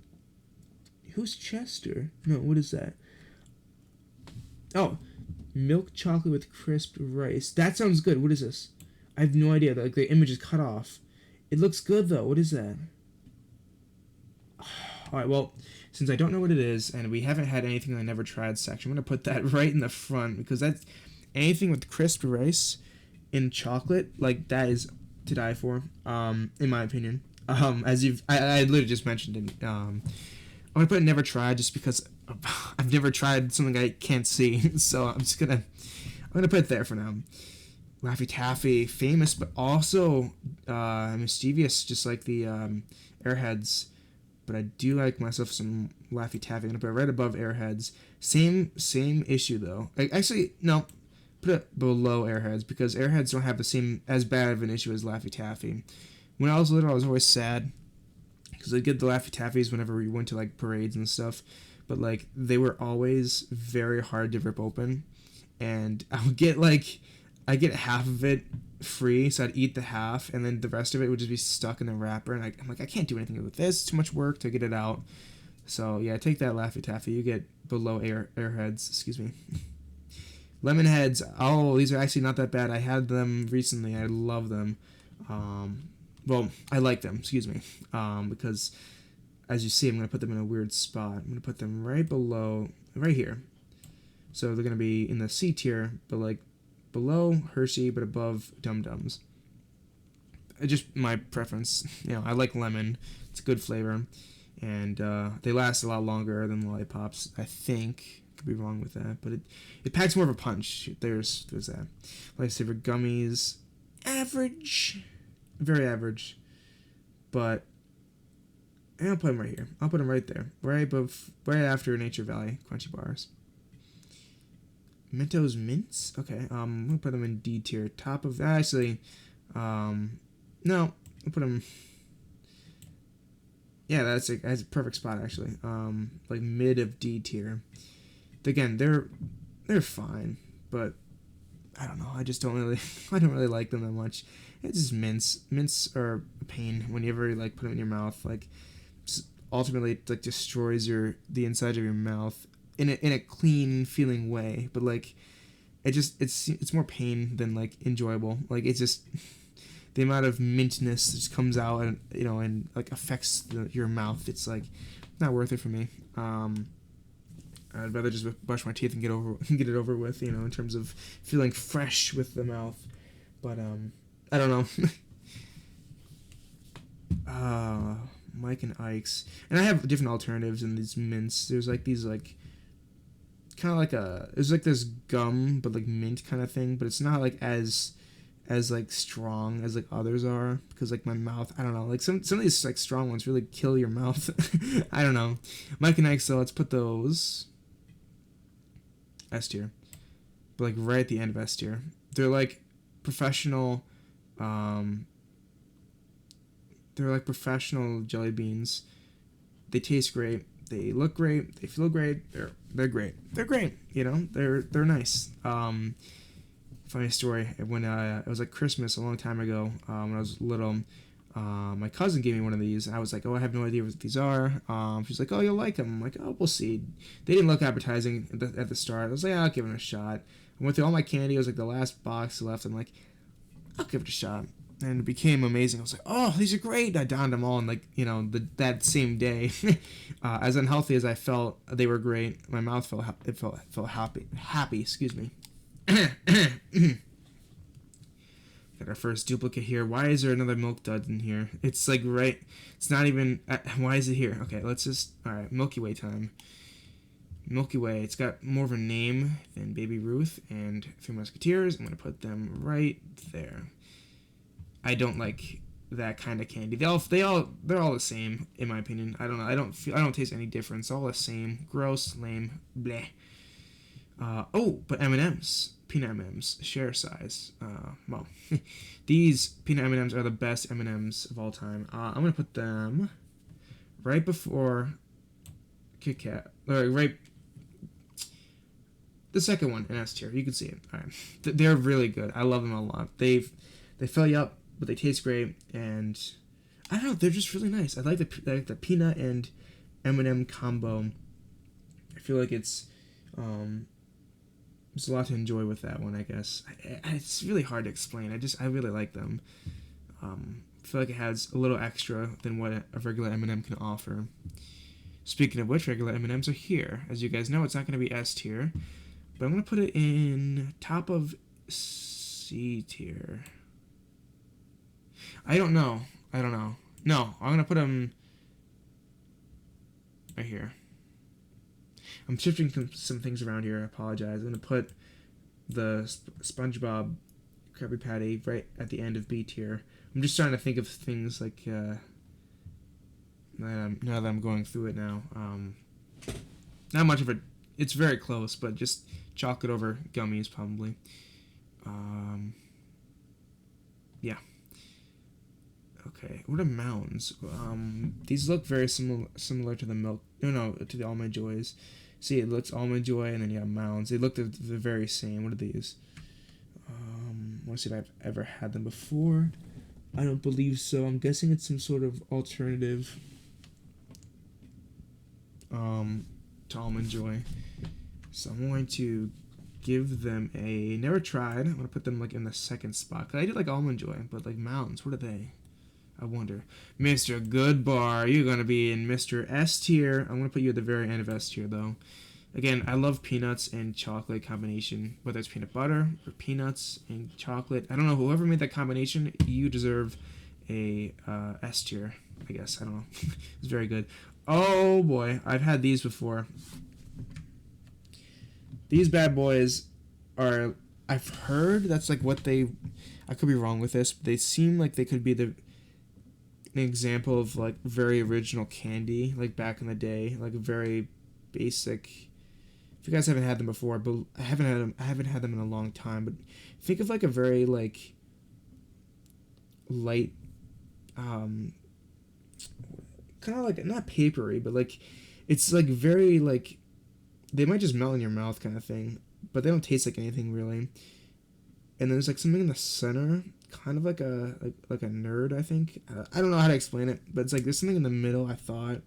Speaker 1: Who's Chester? No, what is that? Oh, milk chocolate with crisped rice. That sounds good. What is this? I have no idea. Like the image is cut off. It looks good though. What is that? Alright, well, since I don't know what it is, and we haven't had anything I never tried section, I'm going to put that right in the front, because that's anything with crisped rice in chocolate, like, that is to die for, in my opinion. As I literally just mentioned it. I'm going to put never tried, just because I've never tried something I can't see, so I'm going to put it there for now. Laffy Taffy, famous, but also mischievous, just like the Airheads. but I do like myself some Laffy Taffy. I'm gonna put it right above Airheads. Same issue though. Actually, no, put it below Airheads because Airheads don't have the same as bad of an issue as Laffy Taffy. When I was little, I was always sad because I'd get the Laffy Taffies whenever we went to like parades and stuff, but like they were always very hard to rip open, and I get half of it free, so I'd eat the half, and then the rest of it would just be stuck in the wrapper, and I'm like, I can't do anything with this. It's too much work to get it out. So yeah, take that Laffy Taffy. You get below Airheads. Excuse me. Lemon Heads. Oh, these are actually not that bad. I had them recently. I love them. Well, I like them. Excuse me. Because as you see, I'm gonna put them in a weird spot. I'm gonna put them right below, right here. So they're gonna be in the C tier, but like below Hershey, but above Dum Dums. Just my preference. I like lemon. It's a good flavor, and they last a lot longer than lollipops. I think. Could be wrong with that, but it packs more of a punch. There's that. Lifesaver gummies, average, very average, but I'll put them right here. I'll put them right there, right after Nature Valley Crunchy Bars. Mentos Mints. Okay, I'm gonna put them in D tier. Top of actually, no, I'll put them. Yeah, that's a perfect spot actually. Like mid of D tier. Again, they're fine, but I don't know. I just don't really like them that much. It's just mints. Mints are a pain whenever you like put them in your mouth. Like, ultimately, it like destroys the inside of your mouth in a clean feeling way. But like, it's more pain than like enjoyable. Like it's just the amount of mintness that just comes out and like affects your mouth. It's like not worth it for me. I'd rather just brush my teeth and get it over with, in terms of feeling fresh with the mouth. But I don't know. Mike and Ike's, and I have different alternatives in these mints. There's like these like kind of like there's like this gum but like mint kind of thing, but it's not like as like strong as like others are because like my mouth, I don't know, like some of these like strong ones really kill your mouth. I don't know. Mike and Ike's, so let's put those S tier, but like right at the end of S tier. They're like professional jelly beans. They taste great, they look great, they feel great, they're great. They're nice. Funny story, when it was like Christmas a long time ago, when I was little, my cousin gave me one of these. I was like, I have no idea what these are. She's like, you'll like them. I'm like, we'll see. They didn't look appetizing at the start. I was like, I'll give it a shot. I went through all my candy. It was like the last box left. I'm like, I'll give it a shot. And it became amazing. I was like, these are great. I downed them all in like, that same day. As unhealthy as I felt, they were great. My mouth felt happy. Excuse me. Got our first duplicate here. Why is there another Milk Dud in here? It's like right. It's not even. Why is it here? Okay, let's just. Alright, Milky Way time. Milky Way. It's got more of a name than Baby Ruth and Three Musketeers. I'm going to put them right there. I don't like that kind of candy. They're all the same, in my opinion. I don't know. I don't taste any difference. All the same. Gross, lame, bleh. But M&M's. Peanut M&M's, share size. Well, these peanut M&M's are the best M&M's of all time. I'm gonna put them right before Kit Kat, or right the second one in S tier. You can see it. All right, they're really good. I love them a lot. They fill you up, but they taste great, and I don't know. They're just really nice. I like the peanut and M&M combo. I feel like it's there's a lot to enjoy with that one, I guess. It's really hard to explain. I really like them. I feel like it has a little extra than what a regular M&M can offer. Speaking of which, regular M&Ms are here. As you guys know, it's not going to be S tier, but I'm going to put it in top of C tier. I don't know. No, I'm going to put them right here. I'm shifting some things around here. I apologize. I'm going to put the SpongeBob Krabby Patty right at the end of B tier. I'm just trying to think of things like, Now that I'm going through it now. Not much of a. It's very close, but just chocolate over gummies probably. Yeah. Okay. What are mounds? These look very similar to the milk. No, to the Almond Joys. See, it looks Almond Joy, and then you have mounds. They look the very same. What are these? I want to see if I've ever had them before. I don't believe so. I'm guessing it's some sort of alternative to Almond Joy. So I'm going to give them a never tried. I'm going to put them like in the second spot. Cause I did like Almond Joy, but like mounds, what are they? I wonder. Mr. Goodbar, you're going to be in Mr. S tier. I'm going to put you at the very end of S tier though. Again, I love peanuts and chocolate combination, whether it's peanut butter or peanuts and chocolate. I don't know, whoever made that combination, you deserve a S tier, I guess. I don't know. It's very good. Oh boy, I've had these before. These bad boys are, I've heard that's like what they, I could be wrong with this, but they seem like they could be an example of like very original candy, like back in the day, like a very basic. If you guys haven't had them before, but I haven't had them in a long time, but think of like a very like light, kind of like not papery, but like it's like very like they might just melt in your mouth kind of thing, but they don't taste like anything really. And there's like something in the center, kind of like a nerd, I think. I don't know how to explain it, but it's like there's something in the middle. I thought.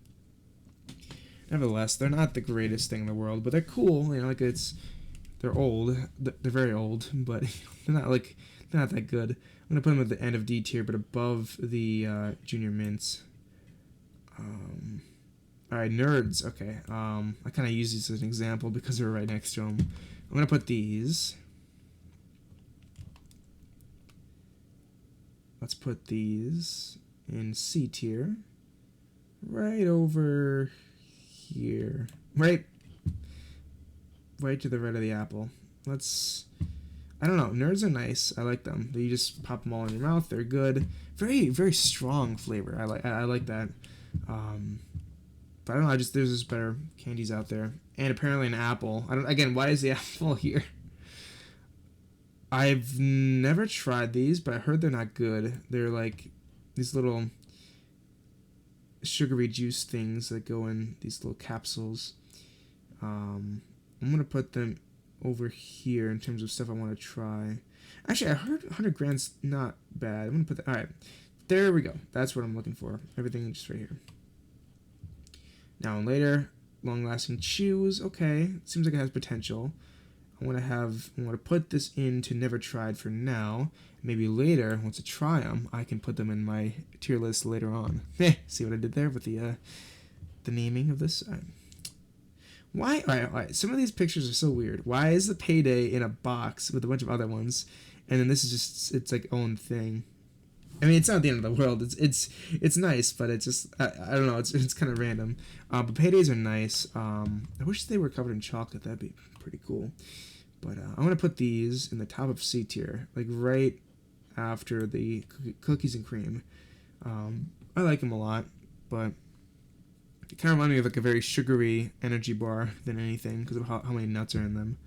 Speaker 1: Nevertheless, they're not the greatest thing in the world, but they're cool. You know, like they're old. They're very old, but they're not that good. I'm gonna put them at the end of D tier, but above the junior mints. All right, nerds. Okay. I kind of use these as an example because they're right next to them. I'm gonna put these. Let's put these in C tier, right over here, right to the right of the apple. I don't know, nerds are nice. I like them. You just pop them all in your mouth. They're good. Very, very strong flavor. I like that. But I don't know. There's just better candies out there. And apparently an apple. Again, why is the apple here? I've never tried these, but I heard they're not good. They're like these little sugary juice things that go in these little capsules. I'm gonna put them over here in terms of stuff I want to try. Actually, I heard 100 grams not bad. I'm gonna put that. All right, there we go. That's what I'm looking for. Everything just right here. Now and later, long-lasting chews. Okay, seems like it has potential. I want to put this into never tried for now. Maybe later, once I try them, I can put them in my tier list later on. See what I did there with the naming of this? Why? All right. Some of these pictures are so weird. Why is the Payday in a box with a bunch of other ones, and then this is just its like own thing? I mean, it's not the end of the world. It's nice, but it's just I don't know. It's kind of random. But Paydays are nice. I wish they were covered in chocolate. That'd be pretty cool. But I'm gonna put these in the top of C tier, like right after the cookies and cream. I like them a lot, but it kind of reminds me of like a very sugary energy bar than anything because of how many nuts are in them.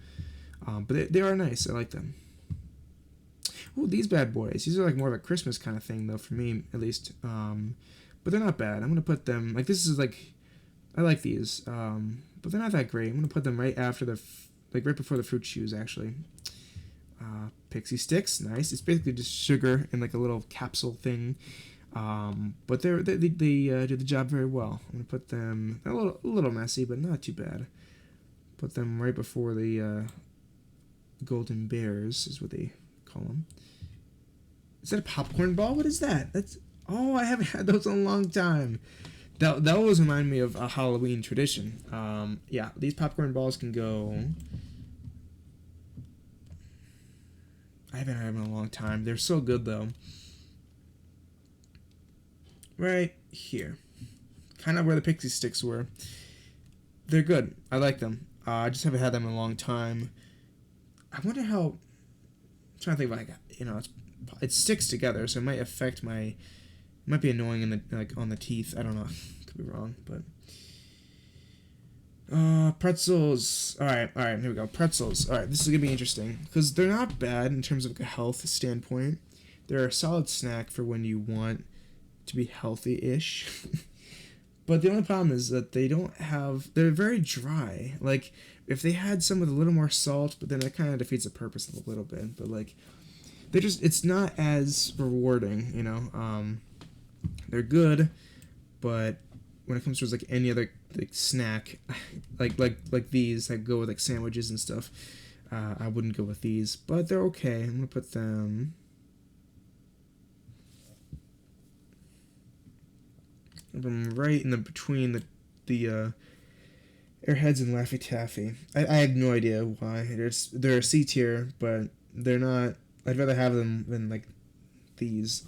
Speaker 1: But they are nice. I like them. Ooh, these bad boys. These are like more of a Christmas kind of thing, though, for me, at least. But they're not bad. I'm going to put them... Like, this is like... I like these. But they're not that great. I'm going to put them right after right before the fruit chews, actually. Pixie Sticks. Nice. It's basically just sugar in like a little capsule thing. But they do the job very well. I'm going to put them... A little messy, but not too bad. Put them right before the Golden Bears, is what they call them. Is that a popcorn ball? What is that? I haven't had those in a long time. That always remind me of a Halloween tradition. Yeah, these popcorn balls can go... I haven't had them in a long time. They're so good, though. Right here. Kind of where the Pixie Sticks were. They're good. I like them. I just haven't had them in a long time. I wonder how... I'm trying to think of, like, you know, it sticks together, so it might affect might be annoying in the on the teeth. I don't know. Could be wrong, but pretzels. All right, here we go. Pretzels. All right, this is gonna be interesting because they're not bad in terms of a health standpoint. They're a solid snack for when you want to be healthy-ish. But the only problem is that they're very dry. Like, if they had some with a little more salt, but then that kind of defeats the purpose a little bit. But, like, it's not as rewarding, you know? They're good, but when it comes to like any other like snack, like these that go with like sandwiches and stuff, I wouldn't go with these, but they're okay. I'm gonna put them right in the between the Airheads and Laffy Taffy. I have no idea why. They're a C tier, but they're not. I'd rather have them than like these.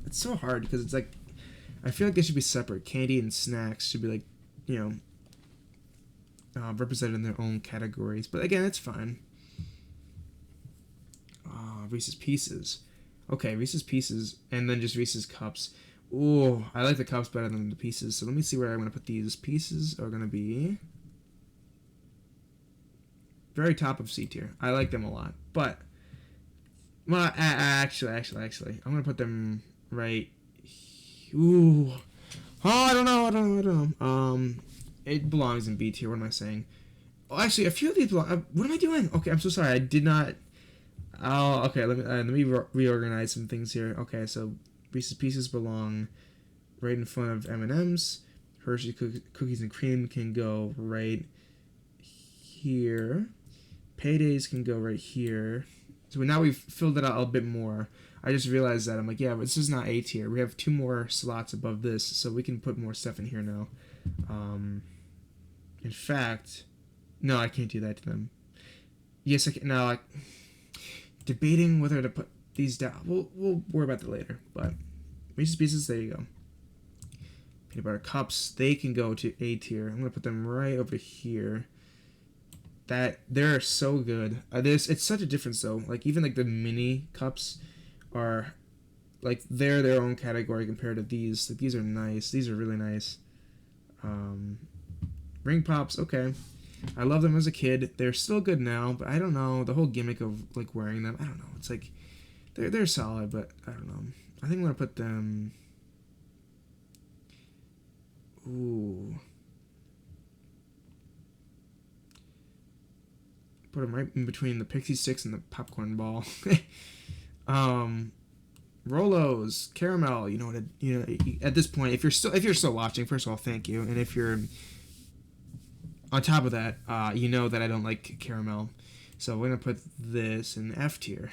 Speaker 1: It's so hard because it's like I feel like they should be separate. Candy and snacks should be like, you know, represented in their own categories. But again, it's fine. Reese's Pieces. Okay, Reese's Pieces and then just Reese's Cups. Ooh, I like the cups better than the pieces. So let me see where I'm going to put these. Pieces are going to be very top of C tier. I like them a lot. But, well, actually, I'm going to put them right. Ooh. Oh, I don't know. It belongs in B tier. What am I saying? Oh, actually, a few of these belong. What am I doing? Okay, I'm so sorry. I did not. Oh, okay. Let me reorganize some things here. Okay, so Reese's Pieces belong right in front of M&M's. Hershey Cookies and Cream can go right here. Paydays can go right here. So now we've filled it out a bit more. I just realized that. I'm like, yeah, but this is not A tier. We have 2 more slots above this, so we can put more stuff in here now. In fact, no, I can't do that to them. Yes, I can. No, like, debating whether to put these down. We'll worry about that later. But Reese's Pieces, there you go. Peanut butter cups, they can go to A tier. I'm gonna put them right over here. They're so good. It's such a difference though. Like even like the mini cups are like they're their own category compared to these. Like these are nice. These are really nice. Ring pops, okay. I love them as a kid. They're still good now, but I don't know the whole gimmick of like wearing them. I don't know. It's like they're solid, but I don't know. I think I'm gonna put them. Ooh. Put them right in between the Pixie Sticks and the popcorn ball. Rolos, caramel. You know, at this point, if you're still watching, first of all, thank you. And if you're on top of that, you know that I don't like caramel, so we're gonna put this in F tier.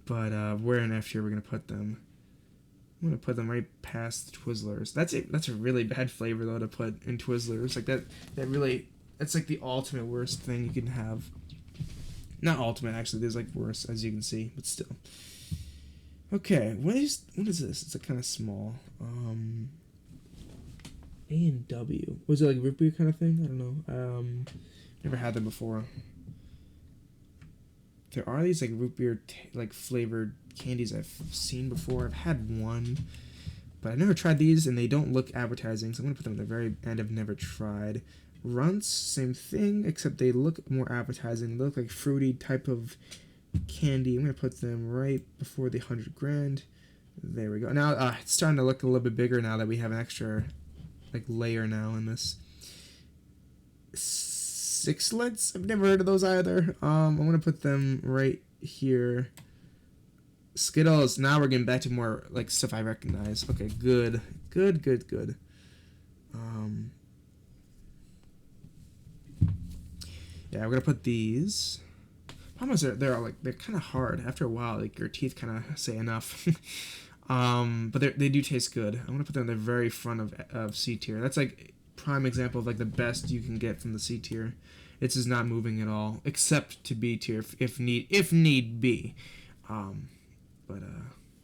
Speaker 1: But where in F tier we're gonna put them? I'm gonna put them right past the Twizzlers. That's a really bad flavor though to put in Twizzlers. Like that really. That's like the ultimate worst thing you can have. Not ultimate, actually. There's like worse, as you can see, but still. Okay, what is this? It's like kind of small. A and W. Was it like root beer kind of thing? I don't know. Never had them before. There are these like root beer like flavored candies I've seen before. I've had one, but I've never tried these, and they don't look appetizing. So I'm gonna put them at the very end. I've never tried. Runts, same thing, except they look more appetizing. They look like fruity type of candy. I'm gonna put them right before the 100 grand. There we go. Now it's starting to look a little bit bigger now that we have an extra like layer now in this. Sixlets? I've never heard of those either. I'm gonna put them right here. Skittles. Now we're getting back to more like stuff I recognize. Okay, good. Yeah, we're gonna put these. Problem is they're kind of hard. After a while, like your teeth kind of say enough. But they do taste good. I'm gonna put them in the very front of C tier. That's like prime example of like the best you can get from the C tier. It's just not moving at all, except to B tier if need be. But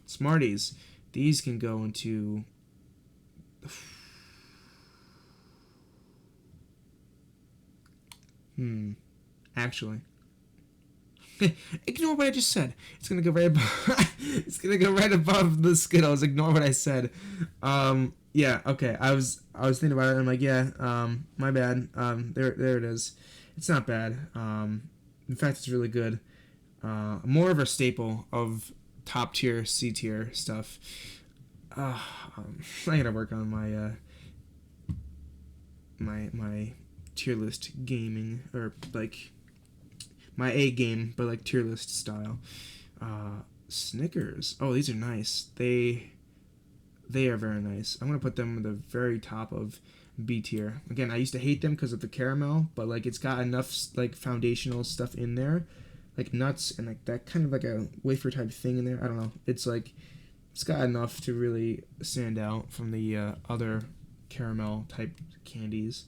Speaker 1: Smarties, these can go into. Actually, ignore what I just said. It's gonna go right above. It's gonna go right above the Skittles. Ignore what I said. Yeah, okay. I was thinking about it. And I'm like, yeah, my bad. There it is. It's not bad. In fact, it's really good. More of a staple of top tier C tier stuff. Uh, I gotta work on my tier list gaming, or like my A game, but like tier list style. Snickers. Oh, these are nice. They are very nice. I'm gonna put them at the very top of B tier. Again, I used to hate them because of the caramel, but like it's got enough like foundational stuff in there, like nuts and like that kind of like a wafer type thing in there. I don't know. It's like it's got enough to really stand out from the other caramel type candies.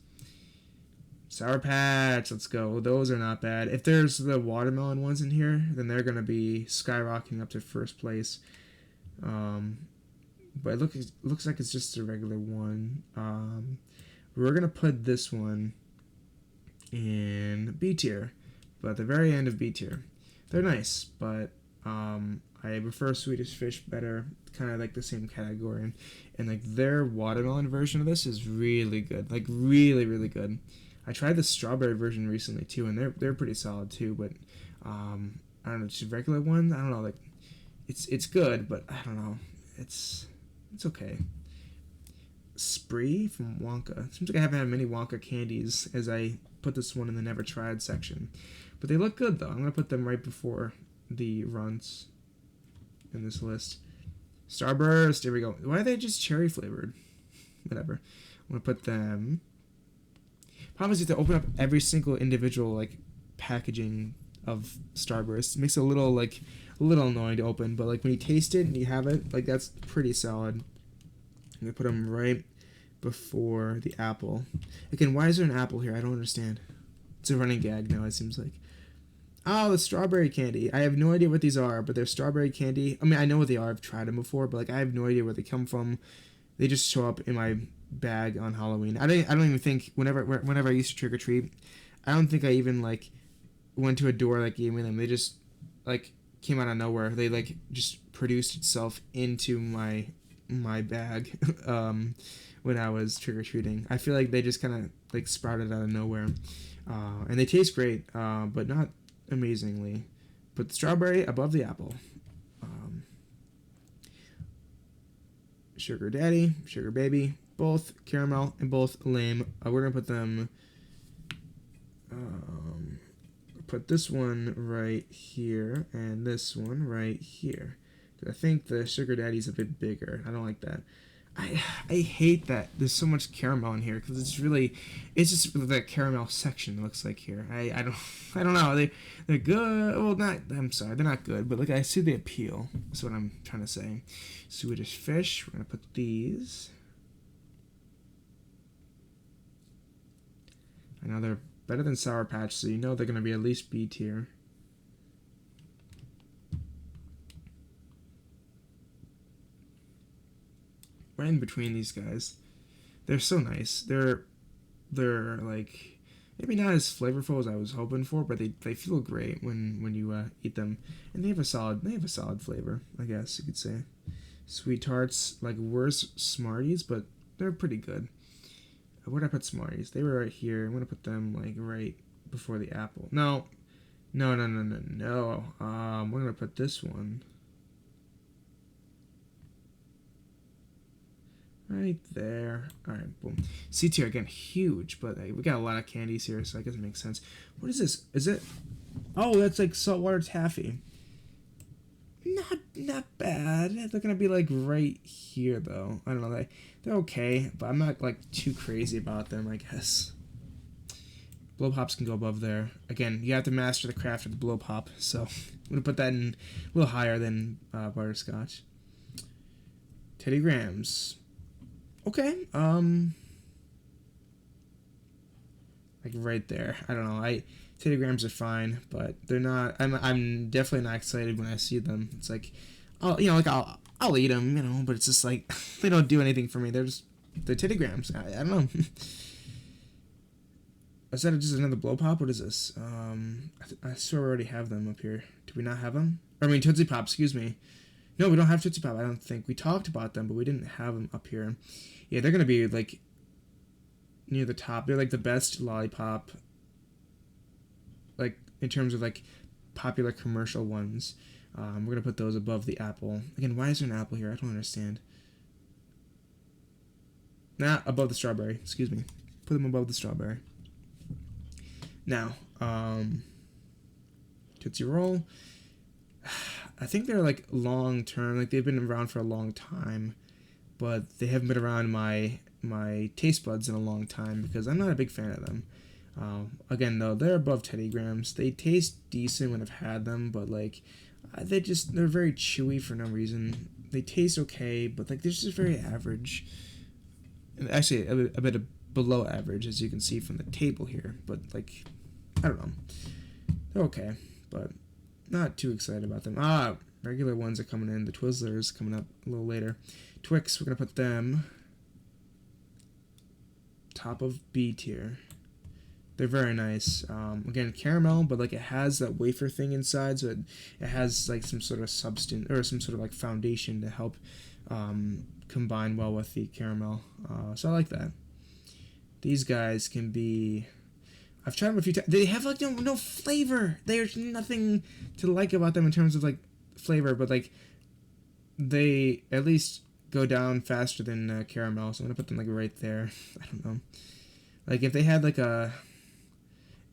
Speaker 1: Sour Patch, let's go. Those are not bad. If there's the watermelon ones in here, then they're gonna be skyrocketing up to first place. Um, but it looks like it's just a regular one. We're gonna put this one in B tier, but at the very end of B tier. They're nice, but I prefer Swedish Fish better. Kind of like the same category, and like their watermelon version of this is really good, like really really good. I tried the strawberry version recently too, and they're pretty solid too. But I don't know, just a regular one. I don't know, like it's good, but I don't know, it's okay. Spree from Wonka. Seems like I haven't had many Wonka candies as I put this one in the never tried section. But they look good though. I'm gonna put them right before the runs in this list. Starburst, here we go. Why are they just cherry flavored? Whatever. I'm gonna put them. Problem is you have to open up every single individual like packaging of Starburst. It makes it a little annoying to open, but like when you taste it and you have it, like that's pretty solid. I'm gonna put them right before the apple. Again, why is there an apple here? I don't understand. It's a running gag now, it seems like. Oh, the strawberry candy. I have no idea what these are, but they're strawberry candy. I mean, I know what they are. I've tried them before, but like I have no idea where they come from. They just show up in my bag on Halloween. I don't even think whenever I used to trick or treat, I don't think I even like went to a door that gave me them. They just like came out of nowhere. They like just produced itself into my bag when I was trick or treating. I feel like they just kind of like sprouted out of nowhere, and they taste great, but not amazingly. Put the strawberry above the apple. Sugar Daddy, Sugar Baby, both caramel and both lame. We're gonna put them. Put this one right here and this one right here. I think the Sugar Daddy's a bit bigger. I don't like that. I hate that there's so much caramel in here because it's just the caramel section. It looks like here. I don't know. They're good. Well, not. I'm sorry, they're not good. But like I see the appeal. That's what I'm trying to say. Swedish Fish. We're gonna put these. I know they're better than Sour Patch, so you know they're gonna be at least B tier. Right in between these guys. They're so nice. They're like maybe not as flavorful as I was hoping for, but they feel great when you eat them, and they have a solid flavor, I guess you could say. Sweet tarts, like worse Smarties, but they're pretty good. Where'd I put Smarties? They were right here. I'm gonna put them like right before the apple. No. We're gonna put this one right there. All right, boom. C tier again, huge, but we got a lot of candies here, so I guess it makes sense. What is this? Is it? Oh, that's like saltwater taffy. Not bad. They're gonna be like right here though. I don't know. They're okay, but I'm not like too crazy about them, I guess. Blow pops can go above there. Again, you have to master the craft of the blow pop, so I'm gonna put that in a little higher than butterscotch. Teddy Grahams. Okay. Like right there. I don't know. Teddy Grahams are fine, but they're not. I'm definitely not excited when I see them. It's like, I'll eat them, but it's just like they don't do anything for me. They're Teddy Grahams. I don't know. Is that just another blow pop? What is this? I swear we already have them up here. Do we not have them? I mean, Tootsie Pop. Excuse me. No, we don't have Tootsie Pop. I don't think we talked about them, but we didn't have them up here. Yeah, they're gonna be like near the top. They're like the best lollipop, like in terms of like popular commercial ones. We're gonna put those above the apple. Again, why is there an apple here? I don't understand. Nah, above the strawberry. Excuse me. Put them above the strawberry. Now, Tootsie Roll. I think they're like long term. Like they've been around for a long time, but they haven't been around my taste buds in a long time because I'm not a big fan of them. Again, though, they're above Teddy Grahams. They taste decent when I've had them, but like they're very chewy for no reason. They taste okay, but like they're just very average. And actually, a bit below average, as you can see from the table here. But like, I don't know, they're okay, but not too excited about them. Regular ones are coming in. The Twizzlers coming up a little later. Twix, we're gonna put them top of B tier. They're very nice. Again, caramel, but like it has that wafer thing inside, so it has like some sort of substance or some sort of like foundation to help combine well with the caramel. So I like that. These guys can be. I've tried them a few times. They have like no flavor. There's nothing to like about them in terms of like flavor, but like they at least go down faster than caramel. So I'm gonna put them like right there. I don't know. Like if they had like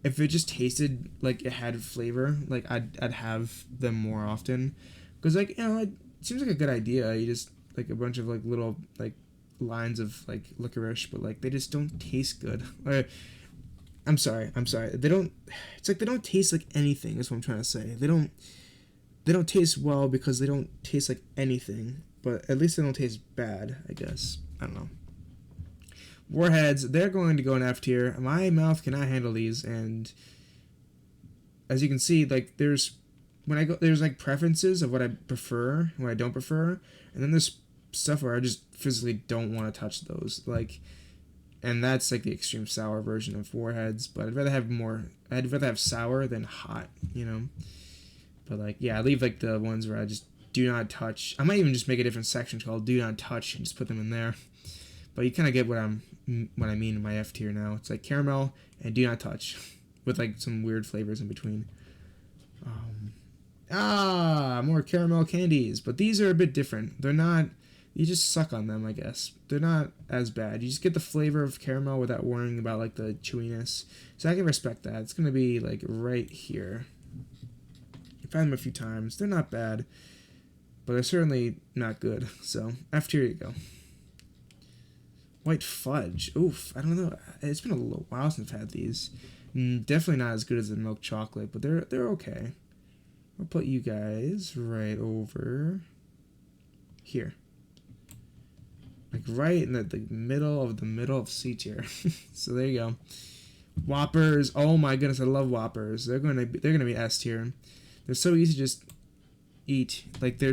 Speaker 1: if it just tasted like it had flavor, like I'd have them more often, because like it seems like a good idea. You just like a bunch of like little like lines of like licorice, but like they just don't taste good. I'm sorry. They don't. It's like they don't taste like anything. Is what I'm trying to say. They don't taste well because they don't taste like anything. But at least they don't taste bad. I guess. I don't know. Warheads, they're going to go in F tier. My mouth cannot handle these, and as you can see, like there's like preferences of what I prefer, what I don't prefer, and then there's stuff where I just physically don't want to touch those, like, and that's like the extreme sour version of Warheads. But I'd rather have sour than hot, you know. But like, yeah, I leave like the ones where I just do not touch. I might even just make a different section called "Do Not Touch" and just put them in there. But you kind of get what I mean in my F tier now. It's like caramel and do not touch, with like some weird flavors in between. More caramel candies, but these are a bit different. They're not. You just suck on them, I guess. They're not as bad. You just get the flavor of caramel without worrying about like the chewiness. So I can respect that. It's gonna be like right here. I've had them a few times. They're not bad, but they're certainly not good. So F tier you go. White fudge. Oof, I don't know. It's been a little while since I've had these. Definitely not as good as the milk chocolate, but they're okay. I'll put you guys right over here. Like right in the middle of C tier. So there you go. Whoppers. Oh my goodness, I love Whoppers. They're gonna be S tier. They're so easy to just eat. Like they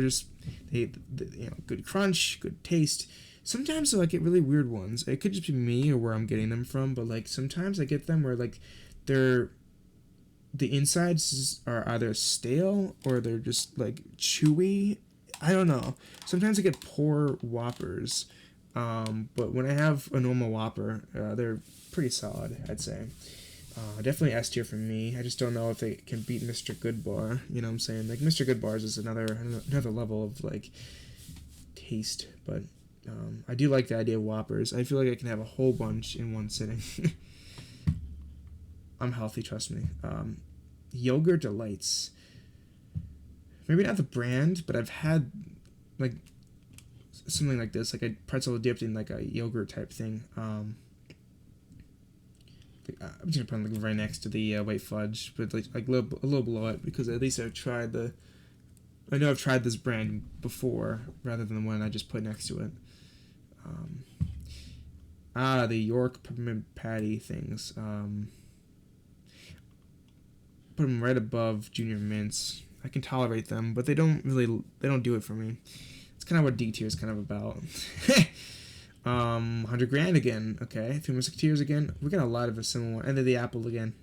Speaker 1: good crunch, good taste. Sometimes I get really weird ones. It could just be me or where I'm getting them from, but like sometimes I get them where like the insides are either stale or they're just like chewy. I don't know. Sometimes I get poor Whoppers, but when I have a normal Whopper, they're pretty solid, I'd say. Definitely S tier for me. I just don't know if they can beat Mr. Goodbar. You know what I'm saying? Like Mr. Goodbars is another level of like taste, but. I do like the idea of Whoppers. I feel like I can have a whole bunch in one sitting. I'm healthy, trust me. Yogurt Delights. Maybe not the brand, but I've had like something like this, like a pretzel dipped in like a yogurt type thing. I'm just gonna put it like right next to the white fudge, but like a little below it, because at least I know I've tried this brand before rather than the one I just put next to it. The York peppermint patty things. Put them right above Junior Mints. I can tolerate them, but they don't do it for me. It's kind of what D tier is kind of about. 100 grand again. Okay, Three Musketeers again. We got a lot of a similar one. And then the apple again.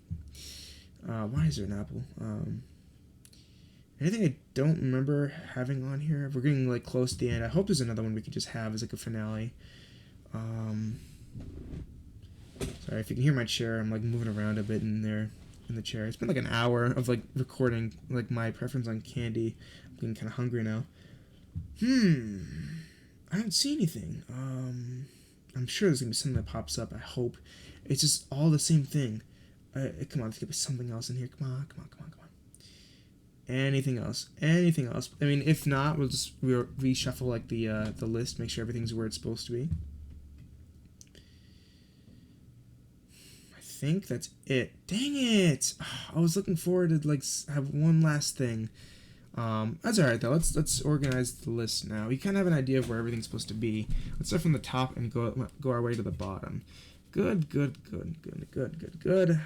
Speaker 1: Why is there an apple? Anything I don't remember having on here? We're getting like close to the end. I hope there's another one we could just have as like a finale. Um, Sorry if you can hear my chair. I'm like moving around a bit in there in the chair. It's been like an hour of like recording like my preference on candy. I'm getting kind of hungry now. I don't see anything. I'm sure there's gonna be something that pops up. I hope. It's just all the same thing. Come on, there's gonna be something else in here. Come on, come on, come on, come on. Anything else? Anything else? I mean, if not, we'll just reshuffle like the list, make sure everything's where it's supposed to be. I think that's it. Dang it! I was looking forward to like have one last thing. That's all right though. Let's organize the list now. We kind of have an idea of where everything's supposed to be. Let's start from the top and go our way to the bottom. Good, good, good, good, good, good, good.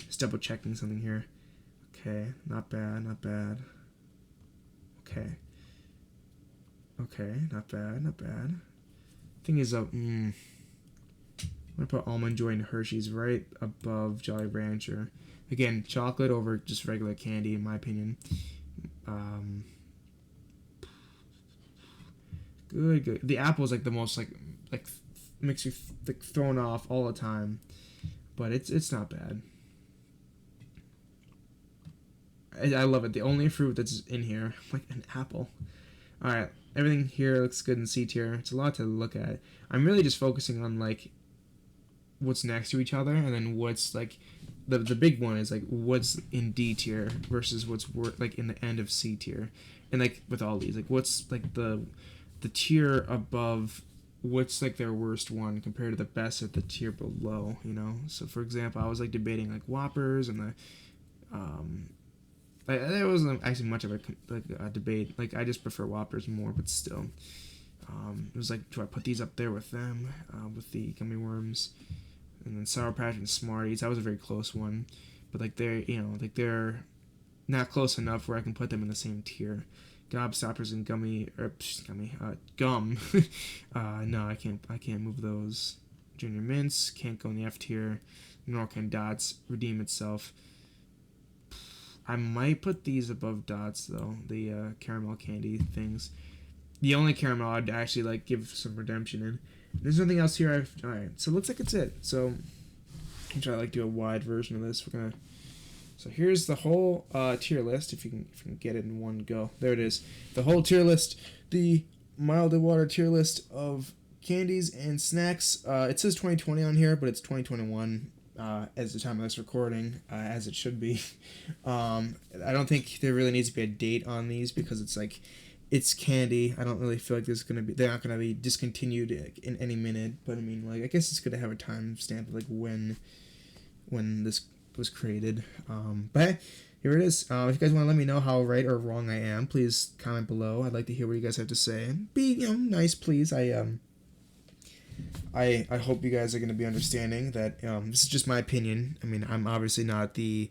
Speaker 1: Just double checking something here. Okay, not bad, not bad. Okay. Okay, not bad, not bad. Thing is, I'm gonna put Almond Joy and Hershey's right above Jolly Rancher. Again, chocolate over just regular candy, in my opinion. Good, good. The apple's like the most like makes you like thrown off all the time, but it's not bad. I love it. The only fruit that's in here, like an apple. All right, everything here looks good in C tier. It's a lot to look at. I'm really just focusing on like what's next to each other, and then what's like the big one is like what's in D tier versus what's like in the end of C tier, and like with all these, like what's like the tier above, what's like their worst one compared to the best at the tier below, you know. So for example, I was like debating like Whoppers and the there wasn't actually much of a debate. Like I just prefer Whoppers more, but still, it was like, do I put these up there with them, with the gummy worms, and then Sour Patch and Smarties? That was a very close one, but like they're not close enough where I can put them in the same tier. Gobstoppers and gum. No, I can't move those. Junior Mints can't go in the F tier. Nor can Dots redeem itself. I might put these above Dots though, the caramel candy things. The only caramel I'd actually like give some redemption in. There's nothing else here. All right, so it looks like it's it. So I'll try to like do a wide version of this. So here's the whole tier list. If you can get it in one go, there it is. The whole tier list, the mild water tier list of candies and snacks. It says 2020 on here, but it's 2021. As the time of this recording, as it should be. I don't think there really needs to be a date on these because it's candy. I don't really feel like they're not gonna be discontinued in any minute. But I mean, like, I guess it's good to have a time stamp of like when this was created. But hey, here it is. If you guys want to let me know how right or wrong I am, please comment below. I'd like to hear what you guys have to say. Be nice, please. I hope you guys are going to be understanding that this is just my opinion. I mean, I'm obviously not the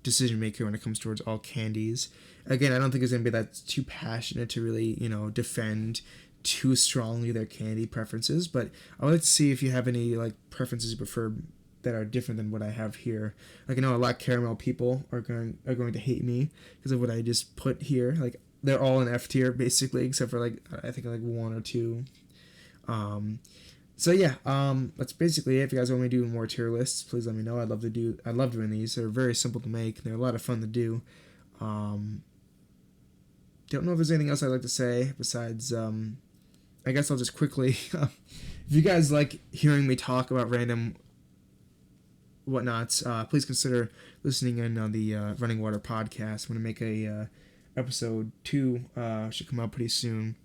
Speaker 1: decision maker when it comes towards all candies. Again, I don't think it's going to be that too passionate to really, defend too strongly their candy preferences. But I would like to see if you have any like preferences you prefer that are different than what I have here. Like I know a lot of caramel people are going to hate me because of what I just put here. Like they're all in F tier basically, except for like I think like one or two. So yeah, that's basically it. If you guys want me to do more tier lists, please let me know. I love doing these. They're very simple to make. They're a lot of fun to do. Don't know if there's anything else I'd like to say besides, I guess I'll just quickly, if you guys like hearing me talk about random whatnots, please consider listening in on the Running Water podcast. I'm going to make a episode 2, should come out pretty soon.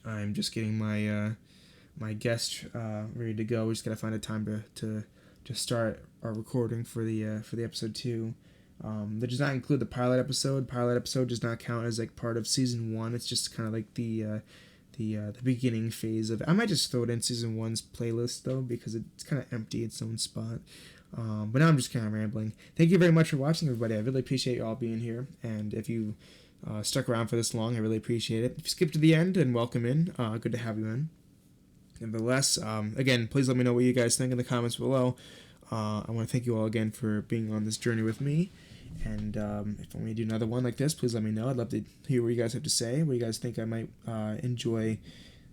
Speaker 1: I'm just getting my guest ready to go. We just gotta find a time to start our recording for the episode 2. That does not include the pilot episode. Pilot episode does not count as like part of season 1. It's just kind of like the beginning phase of it. I might just throw it in season 1's playlist though because it's kind of empty. Its own spot. But now I'm just kind of rambling. Thank you very much for watching, everybody. I really appreciate you all being here, and if you stuck around for this long, I really appreciate it. If you skipped to the end, and welcome in. Good to have you in. Nevertheless, again, please let me know what you guys think in the comments below. I want to thank you all again for being on this journey with me. And if I want me to do another one like this, please let me know. I'd love to hear what you guys have to say. What you guys think I might enjoy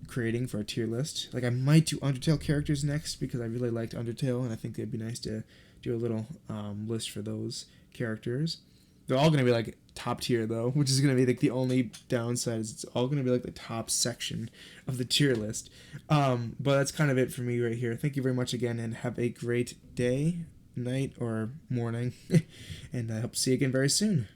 Speaker 1: creating for a tier list. Like I might do Undertale characters next because I really liked Undertale, and I think it'd be nice to do a little list for those characters. They're all gonna be like top tier though, which is gonna be like the only downside is it's all gonna be like the top section of the tier list. But that's kind of it for me right here. Thank you very much again, and have a great day, night, or morning, and I hope to see you again very soon.